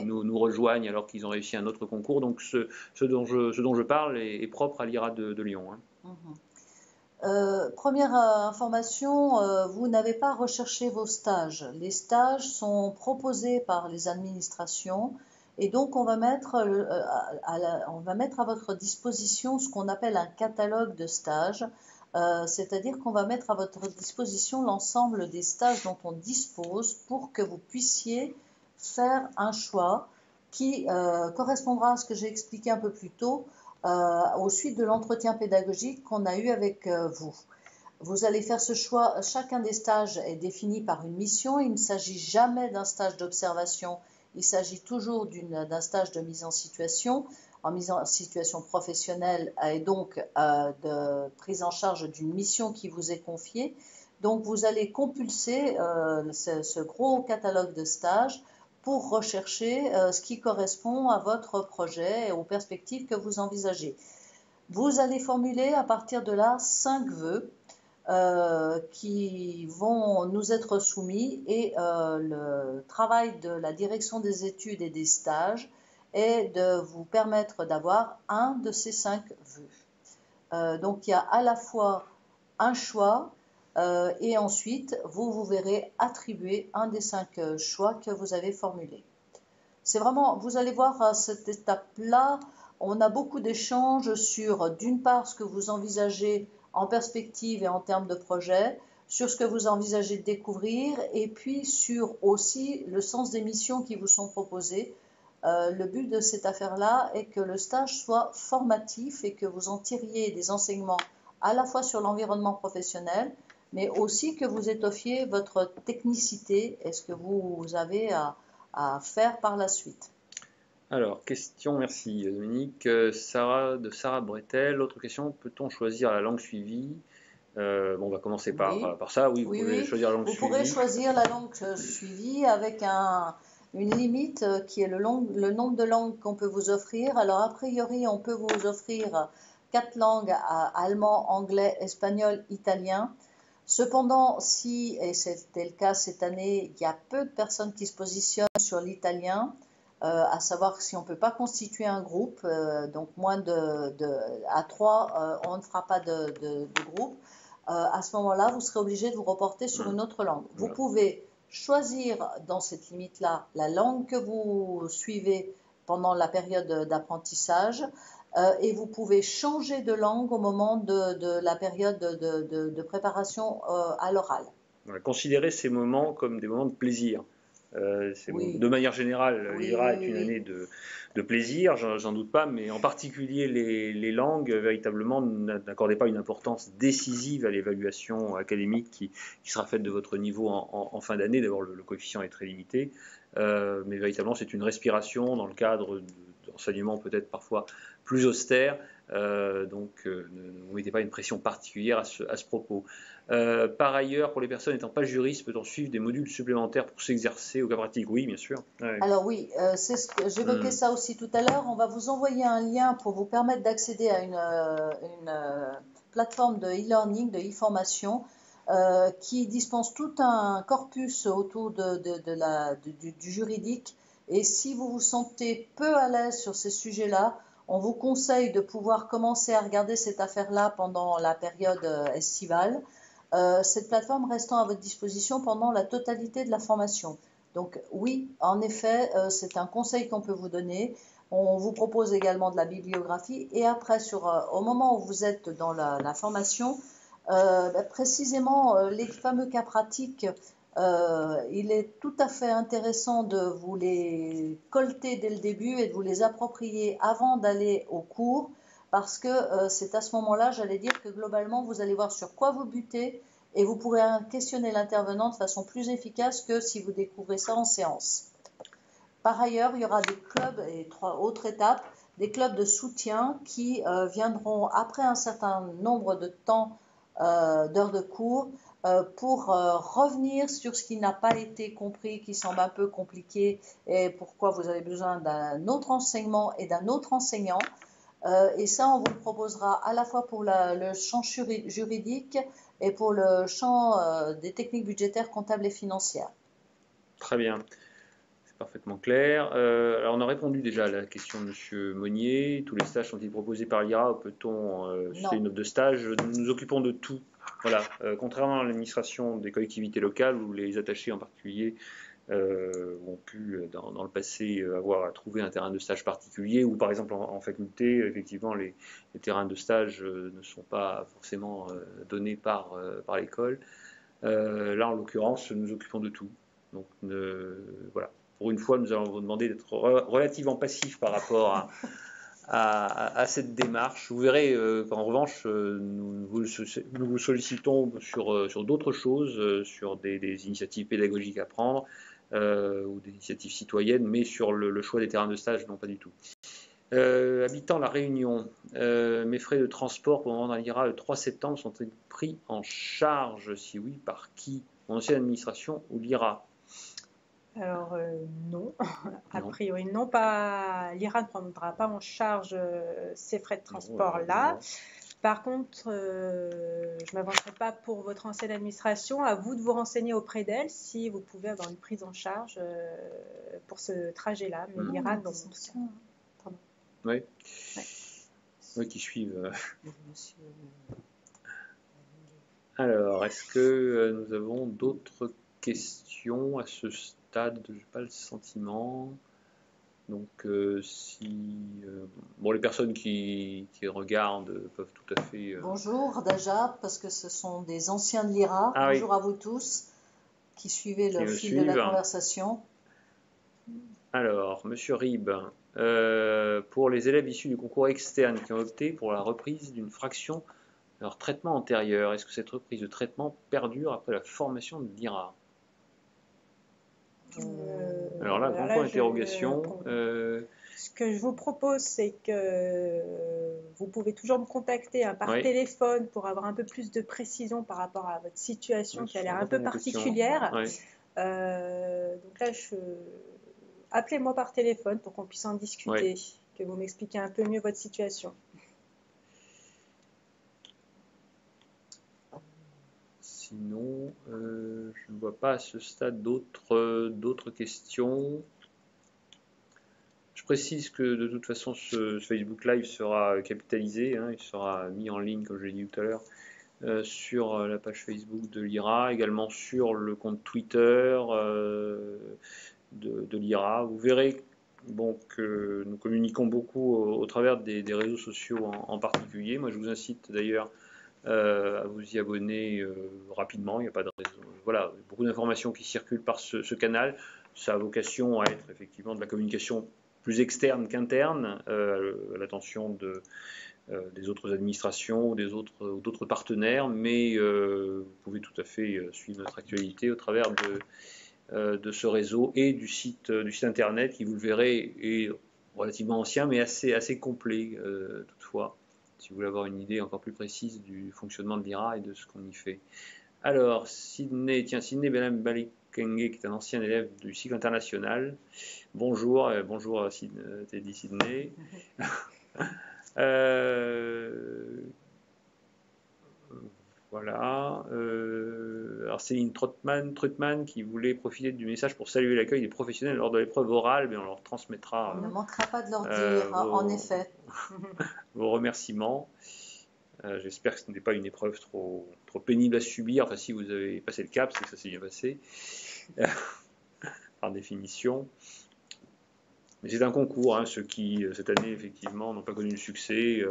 nous rejoignent alors qu'ils ont réussi un autre concours. Donc, ce dont je parle est propre à l'IRA de Lyon. Première information, vous n'avez pas recherché vos stages. Les stages sont proposés par les administrations. Et donc, on va mettre à votre disposition ce qu'on appelle un catalogue de stages, c'est-à-dire qu'on va mettre à votre disposition l'ensemble des stages dont on dispose pour que vous puissiez faire un choix qui correspondra à ce que j'ai expliqué un peu plus tôt au suite de l'entretien pédagogique qu'on a eu avec vous. Vous allez faire ce choix. Chacun des stages est défini par une mission. Il ne s'agit jamais d'un stage d'observation. Il s'agit toujours d'un stage de mise en situation professionnelle et donc de prise en charge d'une mission qui vous est confiée. Donc, vous allez compulser ce gros catalogue de stages pour rechercher ce qui correspond à votre projet et aux perspectives que vous envisagez. Vous allez formuler à partir de là 5 vœux qui vont nous être soumis et le travail de la direction des études et des stages est de vous permettre d'avoir un de ces 5 vœux. Donc il y a à la fois un choix et ensuite vous verrez attribuer un des 5 choix que vous avez formulés. C'est vraiment, vous allez voir à cette étape-là, on a beaucoup d'échanges sur d'une part ce que vous envisagez en perspective et en termes de projet, sur ce que vous envisagez de découvrir et puis sur aussi le sens des missions qui vous sont proposées. Le but de cette affaire-là est que le stage soit formatif et que vous en tiriez des enseignements à la fois sur l'environnement professionnel, mais aussi que vous étoffiez votre technicité et ce que vous avez à faire par la suite. Alors, question, merci Dominique. Sarah Bretel, autre question, peut-on choisir la langue suivie? On va commencer par ça. Oui, vous pouvez choisir la langue suivie. Vous pourrez choisir la langue suivie avec une limite qui est le nombre de langues qu'on peut vous offrir. Alors, a priori, on peut vous offrir 4 langues, allemand, anglais, espagnol, italien. Cependant, et c'était le cas cette année, il y a peu de personnes qui se positionnent sur l'italien. À savoir si on ne peut pas constituer un groupe, donc moins à 3, on ne fera pas de groupe. À ce moment-là, vous serez obligé de vous reporter sur une autre langue. Vous pouvez choisir dans cette limite-là la langue que vous suivez pendant la période d'apprentissage et vous pouvez changer de langue au moment de la période de préparation à l'oral. Considérez ces moments comme des moments de plaisir. De manière générale, l'IRA est une année de plaisir, j'en doute pas, mais en particulier les langues, véritablement, n'accordez pas une importance décisive à l'évaluation académique qui sera faite de votre niveau en fin d'année. D'abord, le coefficient est très limité. mais véritablement c'est une respiration dans le cadre d'enseignements peut-être parfois plus austères, donc ne vous mettez pas une pression particulière à ce propos. Par ailleurs, pour les personnes n'étant pas juristes, peut-on suivre des modules supplémentaires pour s'exercer au cas pratique? Oui, bien sûr. Ouais. Alors oui, c'est ce que j'évoquais ça aussi tout à l'heure. On va vous envoyer un lien pour vous permettre d'accéder à une plateforme de e-learning, de e-formation, qui dispense tout un corpus autour du juridique. Et si vous vous sentez peu à l'aise sur ces sujets-là, on vous conseille de pouvoir commencer à regarder cette affaire-là pendant la période estivale. Cette plateforme restant à votre disposition pendant la totalité de la formation. Donc oui, en effet, c'est un conseil qu'on peut vous donner. On vous propose également de la bibliographie et après, au moment où vous êtes dans la formation, précisément les fameux cas pratiques, il est tout à fait intéressant de vous les colter dès le début et de vous les approprier avant d'aller au cours, parce que c'est à ce moment-là, j'allais dire que globalement, vous allez voir sur quoi vous butez et vous pourrez questionner l'intervenant de façon plus efficace que si vous découvrez ça en séance. Par ailleurs, il y aura des clubs, et autre étape, des clubs de soutien qui viendront après un certain nombre de temps d'heures de cours pour revenir sur ce qui n'a pas été compris, qui semble un peu compliqué et pourquoi vous avez besoin d'un autre enseignement et d'un autre enseignant. Et ça, on vous le proposera à la fois pour le champ juridique et pour le champ des techniques budgétaires, comptables et financières. Très bien, c'est parfaitement clair. Alors on a répondu déjà à la question de M. Monnier. Tous les stages sont-ils proposés par l'IRA ou peut-on susciter une offre de stage? Nous nous occupons de tout. Voilà. Contrairement à l'administration des collectivités locales où les attachés en particulier ont pu dans le passé avoir à trouver un terrain de stage particulier, ou par exemple en faculté, effectivement les terrains de stage ne sont pas forcément donnés par l'école. Là en l'occurrence nous occupons de tout. Donc voilà, pour une fois nous allons vous demander d'être relativement passif par rapport à cette démarche. Vous verrez qu'en revanche, nous vous sollicitons sur d'autres choses, sur des initiatives pédagogiques à prendre ou des initiatives citoyennes, mais sur le choix des terrains de stage, non pas du tout. Habitant La Réunion, mes frais de transport pour me rendre à l'IRA le 3 septembre sont-ils pris en charge? Si oui, par qui? Mon ancienne administration ou l'IRA? Alors non, a priori non, pas. L'IRA ne prendra pas en charge ces frais de transport-là. Par contre, je ne m'avancerai pas pour votre ancienne administration. À vous de vous renseigner auprès d'elle si vous pouvez avoir une prise en charge pour ce trajet-là. Mais l'IRA, non. Pardon. Oui. Ouais. Oui, qui suivent. Alors, est-ce que nous avons d'autres questions à ce stade? Je n'ai pas le sentiment. Donc, bon, les personnes qui regardent peuvent tout à fait... Bonjour déjà, parce que ce sont des anciens de l'IRA. Ah, bonjour oui. À vous tous qui suivez le fil de la conversation. Alors, Monsieur Rib, pour les élèves issus du concours externe qui ont opté pour la reprise d'une fraction de leur traitement antérieur, est-ce que cette reprise de traitement perdure après la formation de l'IRA? Alors là, grand point d'interrogation. Ce que je vous propose, c'est que vous pouvez toujours me contacter par téléphone pour avoir un peu plus de précision par rapport à votre situation qui a l'air un peu particulière. Donc là, appelez-moi par téléphone pour qu'on puisse en discuter, que vous m'expliquiez un peu mieux votre situation. Sinon, je ne vois pas à ce stade d'autres questions. Je précise que de toute façon, ce Facebook Live sera capitalisé, hein, il sera mis en ligne, comme je l'ai dit tout à l'heure, sur la page Facebook de l'IRA, également sur le compte Twitter de l'IRA. Vous verrez que nous communiquons beaucoup au travers des réseaux sociaux en particulier. Moi, je vous incite d'ailleurs à vous y abonner rapidement, il n'y a pas de raison. Voilà, beaucoup d'informations qui circulent par ce canal. Ça a vocation à être effectivement de la communication plus externe qu'interne, à l'attention des autres administrations ou d'autres partenaires, mais vous pouvez tout à fait suivre notre actualité au travers de ce réseau et du site internet qui, vous le verrez, est relativement ancien mais assez complet toutefois, si vous voulez avoir une idée encore plus précise du fonctionnement de l'IRA et de ce qu'on y fait. Alors, Sidney Benham Balikenge, qui est un ancien élève du cycle international. Bonjour, bonjour Teddy Sidney. Voilà. Alors Céline Trutman qui voulait profiter du message pour saluer l'accueil des professionnels lors de l'épreuve orale, mais on leur transmettra. On ne manquera pas de leur dire, en effet. Vos remerciements. J'espère que ce n'est pas une épreuve trop pénible à subir. Enfin, si vous avez passé le cap, c'est que ça s'est bien passé, par définition. Mais c'est un concours, hein, ceux qui, cette année, effectivement, n'ont pas connu le succès.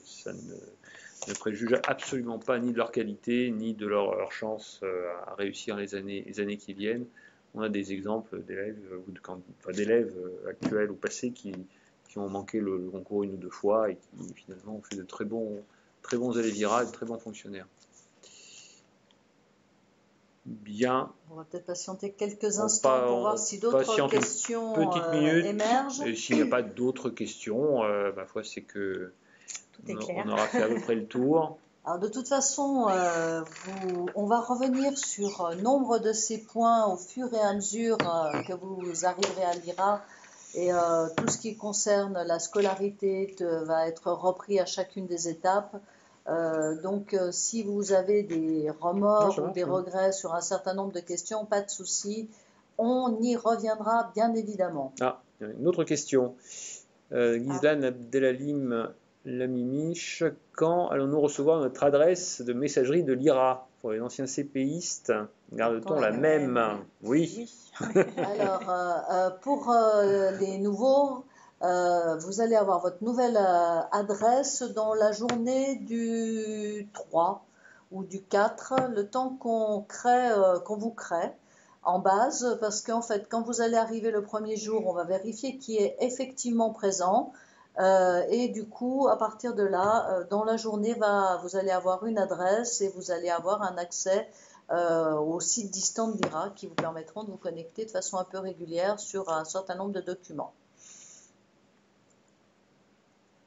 Ça ne préjuge absolument pas ni de leur qualité, ni de leur chance à réussir les années qui viennent. On a des exemples d'élèves actuels ou passés qui ont manqué le concours une ou deux fois et qui finalement ont fait de très bons élèves IRA et de très bons fonctionnaires. Bien. On va peut-être patienter quelques instants pour voir si d'autres questions émergent. Et s'il n'y a pas d'autres questions, ma foi, c'est que on aura fait à peu près le tour. Alors de toute façon, on va revenir sur nombre de ces points au fur et à mesure que vous arriverez à l'IRA. Et tout ce qui concerne la scolarité va être repris à chacune des étapes. Donc, si vous avez des remords ou des regrets sur un certain nombre de questions, pas de souci. On y reviendra bien évidemment. Ah, une autre question. Ghizlan Abdelalim Lamimiche, quand allons-nous recevoir notre adresse de messagerie de l'IRA? Pour les anciens CPistes, garde-t-on la même? Oui. Alors, pour les nouveaux, vous allez avoir votre nouvelle adresse dans la journée du 3 ou du 4, le temps qu'on vous crée en base, parce qu'en fait, quand vous allez arriver le premier jour, on va vérifier qui est effectivement présent. Et du coup, à partir de là, dans la journée, vous allez avoir une adresse et vous allez avoir un accès au site distant de l'IRA qui vous permettront de vous connecter de façon un peu régulière sur un certain nombre de documents.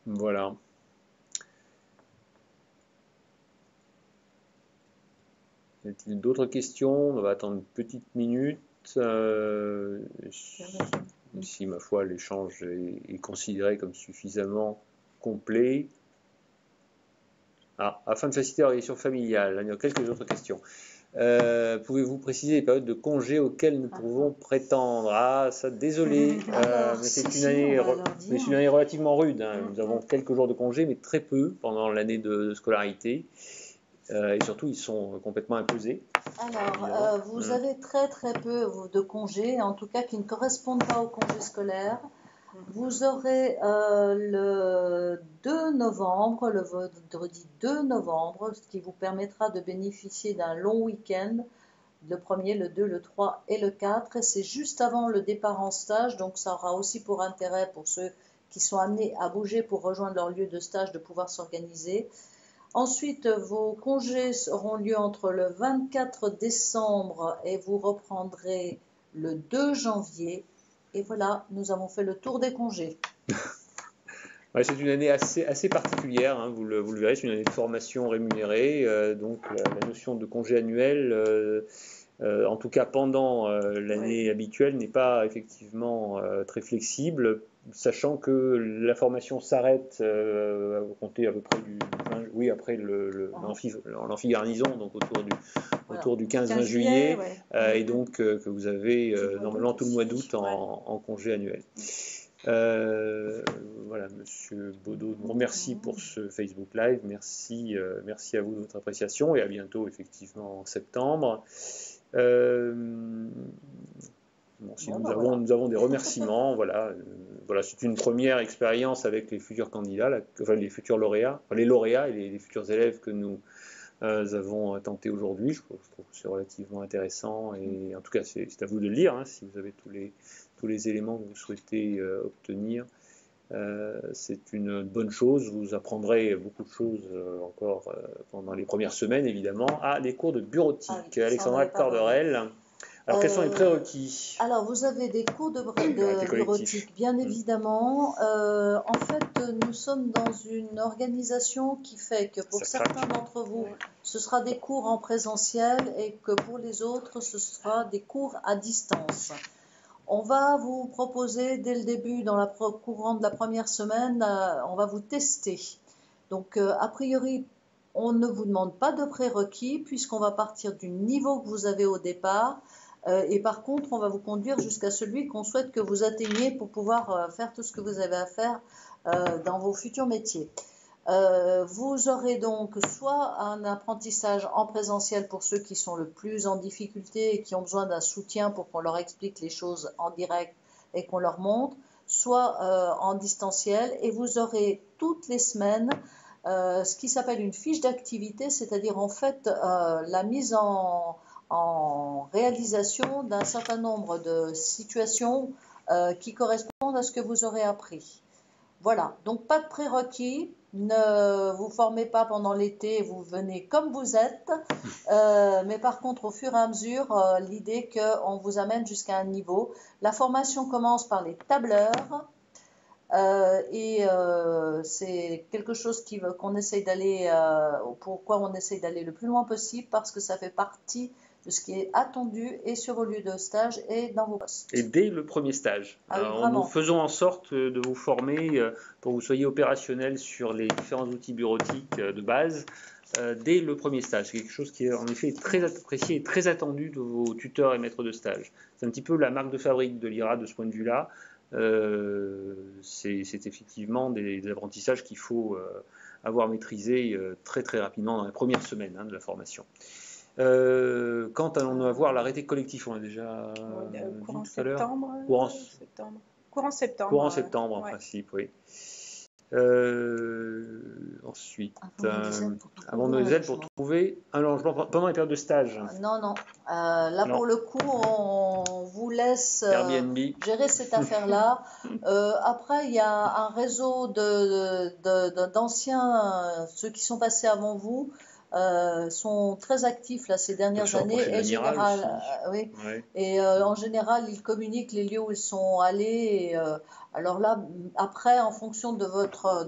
Voilà. Y a-t-il d'autres questions? On va attendre une petite minute. Si, ma foi, l'échange est considéré comme suffisamment complet. Afin de faciliter l'organisation familiale, il y a quelques autres questions. Pouvez-vous préciser les périodes de congés auxquelles nous pouvons prétendre? Ça, désolé, mais c'est une année relativement rude. Hein. Nous avons quelques jours de congés, mais très peu pendant l'année de scolarité. Et surtout, ils sont complètement imposés. Alors, vous avez très peu de congés, en tout cas qui ne correspondent pas au congé scolaire. Vous aurez le 2 novembre, le vendredi 2 novembre, ce qui vous permettra de bénéficier d'un long week-end, le 1er, le 2, le 3 et le 4. Et c'est juste avant le départ en stage, donc ça aura aussi pour intérêt pour ceux qui sont amenés à bouger pour rejoindre leur lieu de stage de pouvoir s'organiser. Ensuite, vos congés auront lieu entre le 24 décembre et vous reprendrez le 2 janvier. Et voilà, nous avons fait le tour des congés. Ouais, c'est une année assez particulière, hein, vous le verrez, c'est une année de formation rémunérée. Donc la notion de congé annuel, en tout cas pendant l'année habituelle, n'est pas effectivement très flexible, sachant que la formation s'arrête à compter à peu près après l'amphi-garnison, donc autour du 15 juillet, et donc que vous avez normalement tout le mois d'août en congé annuel. Voilà, Monsieur Baudot, nous remercie pour ce Facebook Live. Merci à vous de votre appréciation et à bientôt, effectivement, en septembre. Nous avons des remerciements. Voilà, c'est une première expérience avec les futurs candidats, les futurs lauréats, les lauréats et les futurs élèves que nous avons tenté aujourd'hui. Je trouve que c'est relativement intéressant et en tout cas, c'est à vous de le lire, hein, si vous avez tous les éléments que vous souhaitez obtenir. C'est une bonne chose. Vous apprendrez beaucoup de choses encore pendant les premières semaines, évidemment. Les cours de bureautique. Alexandra Corderel Alors, quels sont les prérequis? Alors, vous avez des cours de Arrêté collectif. bureautique, bien évidemment. En fait, nous sommes dans une organisation qui fait que pour Ça craque. certains d'entre vous, ce sera des cours en présentiel et que pour les autres, ce sera des cours à distance. On va vous proposer dès le début, dans la courant de la première semaine, on va vous tester. Donc, a priori, on ne vous demande pas de prérequis puisqu'on va partir du niveau que vous avez au départ. Et par contre, on va vous conduire jusqu'à celui qu'on souhaite que vous atteigniez pour pouvoir faire tout ce que vous avez à faire dans vos futurs métiers. Vous aurez donc soit un apprentissage en présentiel pour ceux qui sont le plus en difficulté et qui ont besoin d'un soutien pour qu'on leur explique les choses en direct et qu'on leur montre, soit en distanciel. Et vous aurez toutes les semaines ce qui s'appelle une fiche d'activité, c'est-à-dire en fait la mise en réalisation d'un certain nombre de situations qui correspondent à ce que vous aurez appris. Voilà, donc pas de prérequis, ne vous formez pas pendant l'été, vous venez comme vous êtes, mais par contre au fur et à mesure, l'idée qu'on vous amène jusqu'à un niveau. La formation commence par les tableurs. C'est quelque chose qu'on essaye d'aller, pourquoi on essaye d'aller le plus loin possible, parce que ça fait partie de ce qui est attendu et sur vos lieux de stage et dans vos postes. Et dès le premier stage, Ah oui, nous faisons en sorte de vous former pour que vous soyez opérationnel sur les différents outils bureautiques de base dès le premier stage. C'est quelque chose qui est en effet très apprécié et très attendu de vos tuteurs et maîtres de stage. C'est un petit peu la marque de fabrique de l'IRA de ce point de vue-là. C'est effectivement des apprentissages qu'il faut avoir maîtrisés très très rapidement dans les premières semaines de la formation. Quand allons-nous avoir l'arrêté collectif? On a déjà courant dit tout à l'heure. septembre. Courant septembre. Courant septembre en principe, oui. Ensuite, avant Noël pour trouver un logement pendant les périodes de stage. Non. Là, non. Pour le coup, on vous laisse gérer cette affaire-là. Après, il y a un réseau d'anciens, ceux qui sont passés avant vous, sont très actifs là, ces dernières années. Et, oui. Ouais. Et en général, ils communiquent les lieux où ils sont allés. Et, alors là, après, en fonction de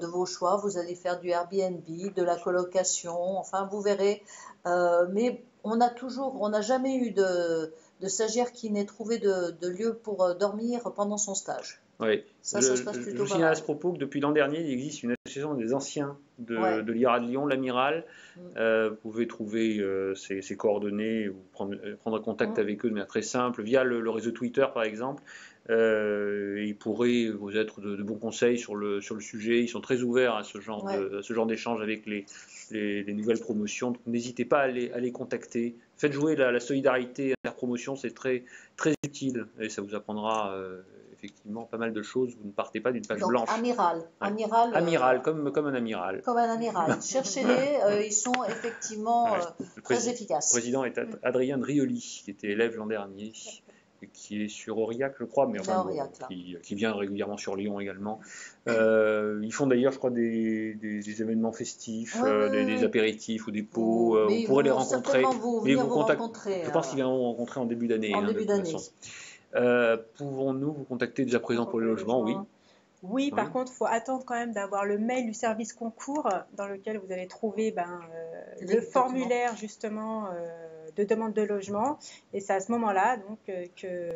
vos choix, vous allez faire du Airbnb, de la colocation, enfin, vous verrez. Mais on n'a jamais eu de stagiaire qui n'ait trouvé de lieu pour dormir pendant son stage. Oui. Ça se passe plutôt bien. Je signale à ce propos que depuis l'an dernier, il existe une association des anciens de l'IRA de Lyon, l'Amiral. Vous pouvez trouver ses coordonnées ou prendre contact avec eux de manière très simple via le réseau Twitter, par exemple. Ils pourraient vous être de bons conseils sur le sujet. Ils sont très ouverts à ce genre d'échange avec les nouvelles promotions. N'hésitez pas à les contacter. Faites jouer la solidarité interpromotion, c'est très, très utile et ça vous apprendra effectivement pas mal de choses. Vous ne partez pas d'une page blanche. Amiral. Amiral, comme un amiral. Comme un amiral. Cherchez-les, ils sont effectivement très efficaces. Le président est Adrien Drioli, qui était élève l'an dernier. Qui est sur Aurillac, je crois, mais enfin, qui vient régulièrement sur Lyon également. Ils font d'ailleurs, je crois, des événements festifs, des apéritifs ou des pots. Vous pourrez les rencontrer. Je pense qu'ils viendront vous rencontrer en début d'année. Pouvons-nous vous contacter déjà présent pour les logements? Oui. Oui, par contre, il faut attendre quand même d'avoir le mail du service concours dans lequel vous allez trouver le formulaire justement de demande de logement. Et c'est à ce moment-là donc que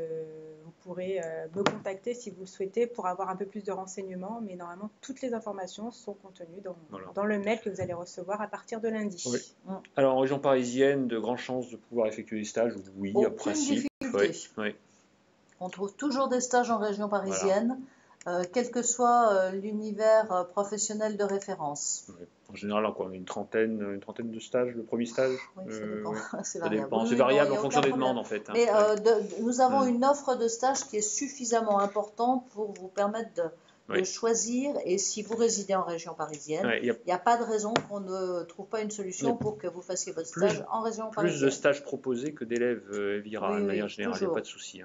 vous pourrez me contacter si vous le souhaitez pour avoir un peu plus de renseignements. Mais normalement, toutes les informations sont contenues dans le mail que vous allez recevoir à partir de lundi. Oui. Alors, en région parisienne, de grandes chances de pouvoir effectuer des stages? Oui, en principe. Oui. On trouve toujours des stages en région parisienne. Voilà. Quel que soit l'univers professionnel de référence. Oui. En général, on a une trentaine de stages, le premier stage. Oui, ça dépend. C'est variable. C'est variable en fonction des demandes, en fait. Mais nous avons une offre de stage qui est suffisamment importante pour vous permettre de choisir. Et si vous résidez en région parisienne, il n'y a pas de raison qu'on ne trouve pas une solution pour que vous fassiez votre stage en région parisienne. Plus de stages proposés que d'élèves Evira, de manière générale, il n'y a pas de souci.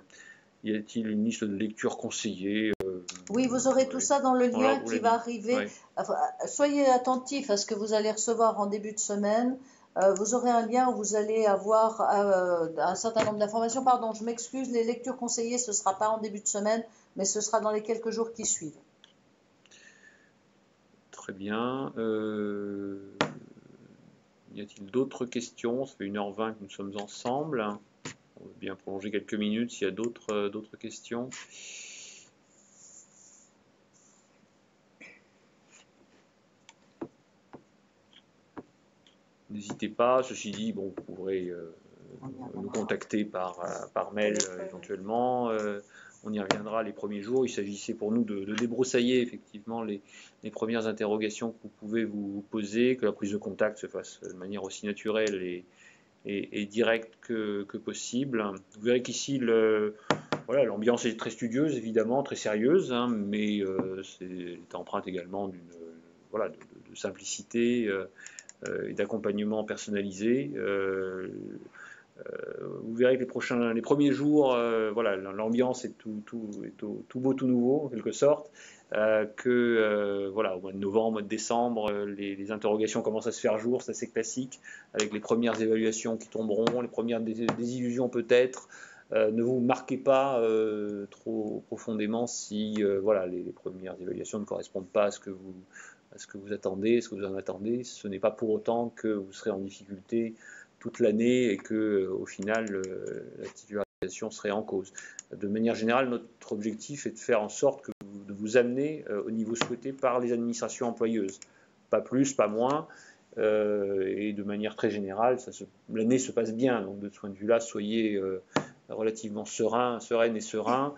Y a-t-il une liste de lecture conseillée? Oui, vous aurez tout ça dans le lien qui va arriver. Soyez attentifs à ce que vous allez recevoir en début de semaine. vous aurez un lien où vous allez avoir un certain nombre d'informations. Pardon, je m'excuse, les lectures conseillées, ce ne sera pas en début de semaine, mais ce sera dans les quelques jours qui suivent. Très bien. Y a-t-il d'autres questions? Ça fait 1h20 que nous sommes ensemble. On va bien prolonger quelques minutes s'il y a d'autres questions. N'hésitez pas. Ceci dit, bon, vous pourrez nous contacter par mail éventuellement. On y reviendra les premiers jours. Il s'agissait pour nous de débroussailler effectivement les premières interrogations que vous pouvez vous poser, que la prise de contact se fasse de manière aussi naturelle et directe que possible. Vous verrez qu'ici, voilà, l'ambiance est très studieuse, évidemment, très sérieuse, hein, mais c'est empreinte également voilà, de simplicité et d'accompagnement personnalisé. Vous verrez que les premiers jours, voilà, l'ambiance est tout beau, tout nouveau, en quelque sorte. Voilà, au mois de novembre, au mois de décembre, les interrogations commencent à se faire jour, c'est assez classique, avec les premières évaluations qui tomberont, les premières désillusions peut-être. Ne vous marquez pas trop profondément si voilà, les premières évaluations ne correspondent pas à ce que vous attendez, ce que vous en attendez. Ce n'est pas pour autant que vous serez en difficulté toute l'année et que au final la titularisation serait en cause. De manière générale, notre objectif est de faire en sorte de vous amener au niveau souhaité par les administrations employeuses. Pas plus, pas moins, et de manière très générale, l'année se passe bien. Donc de ce point de vue-là, soyez relativement sereine et serein.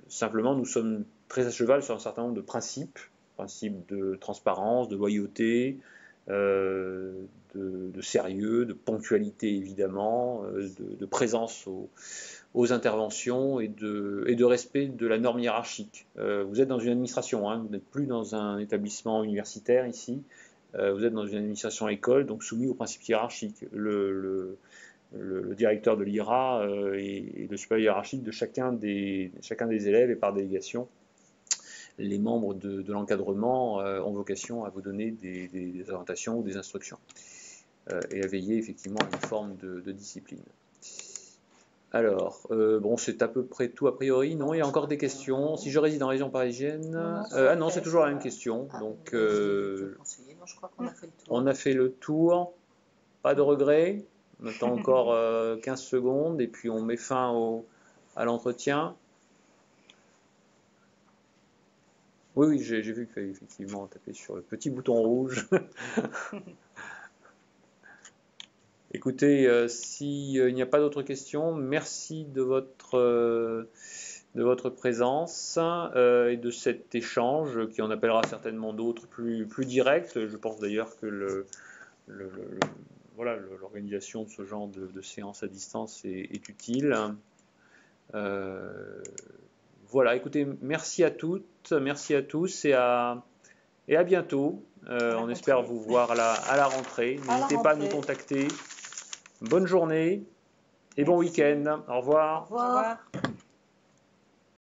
Simplement, nous sommes très à cheval sur un certain nombre de principes de transparence, de loyauté, de sérieux, de ponctualité évidemment, de présence aux interventions et de respect de la norme hiérarchique. Vous êtes dans une administration, hein, vous n'êtes plus dans un établissement universitaire ici, vous êtes dans une administration école, donc soumis aux principes hiérarchiques. Le directeur de l'IRA est le supérieur hiérarchique de chacun des élèves et par délégation. Les membres de l'encadrement ont vocation à vous donner des orientations ou des instructions et à veiller effectivement à une forme de discipline. Alors, bon, c'est à peu près tout a priori. Non, il y a encore des questions. Si je réside en région parisienne... non, c'est toujours la même question. Donc, on a fait le tour. Pas de regret. On attend encore 15 secondes et puis on met fin à l'entretien. Oui, j'ai vu qu'il fallait effectivement taper sur le petit bouton rouge. Écoutez, s'il n'y a pas d'autres questions, merci de votre présence et de cet échange qui en appellera certainement d'autres plus directs. Je pense d'ailleurs que voilà, l'organisation de ce genre de séance à distance est utile. Voilà, écoutez, merci à toutes, merci à tous et à bientôt. On espère vous voir à la rentrée. N'hésitez pas à nous contacter. Bonne journée et bon week-end. Au revoir. Au revoir.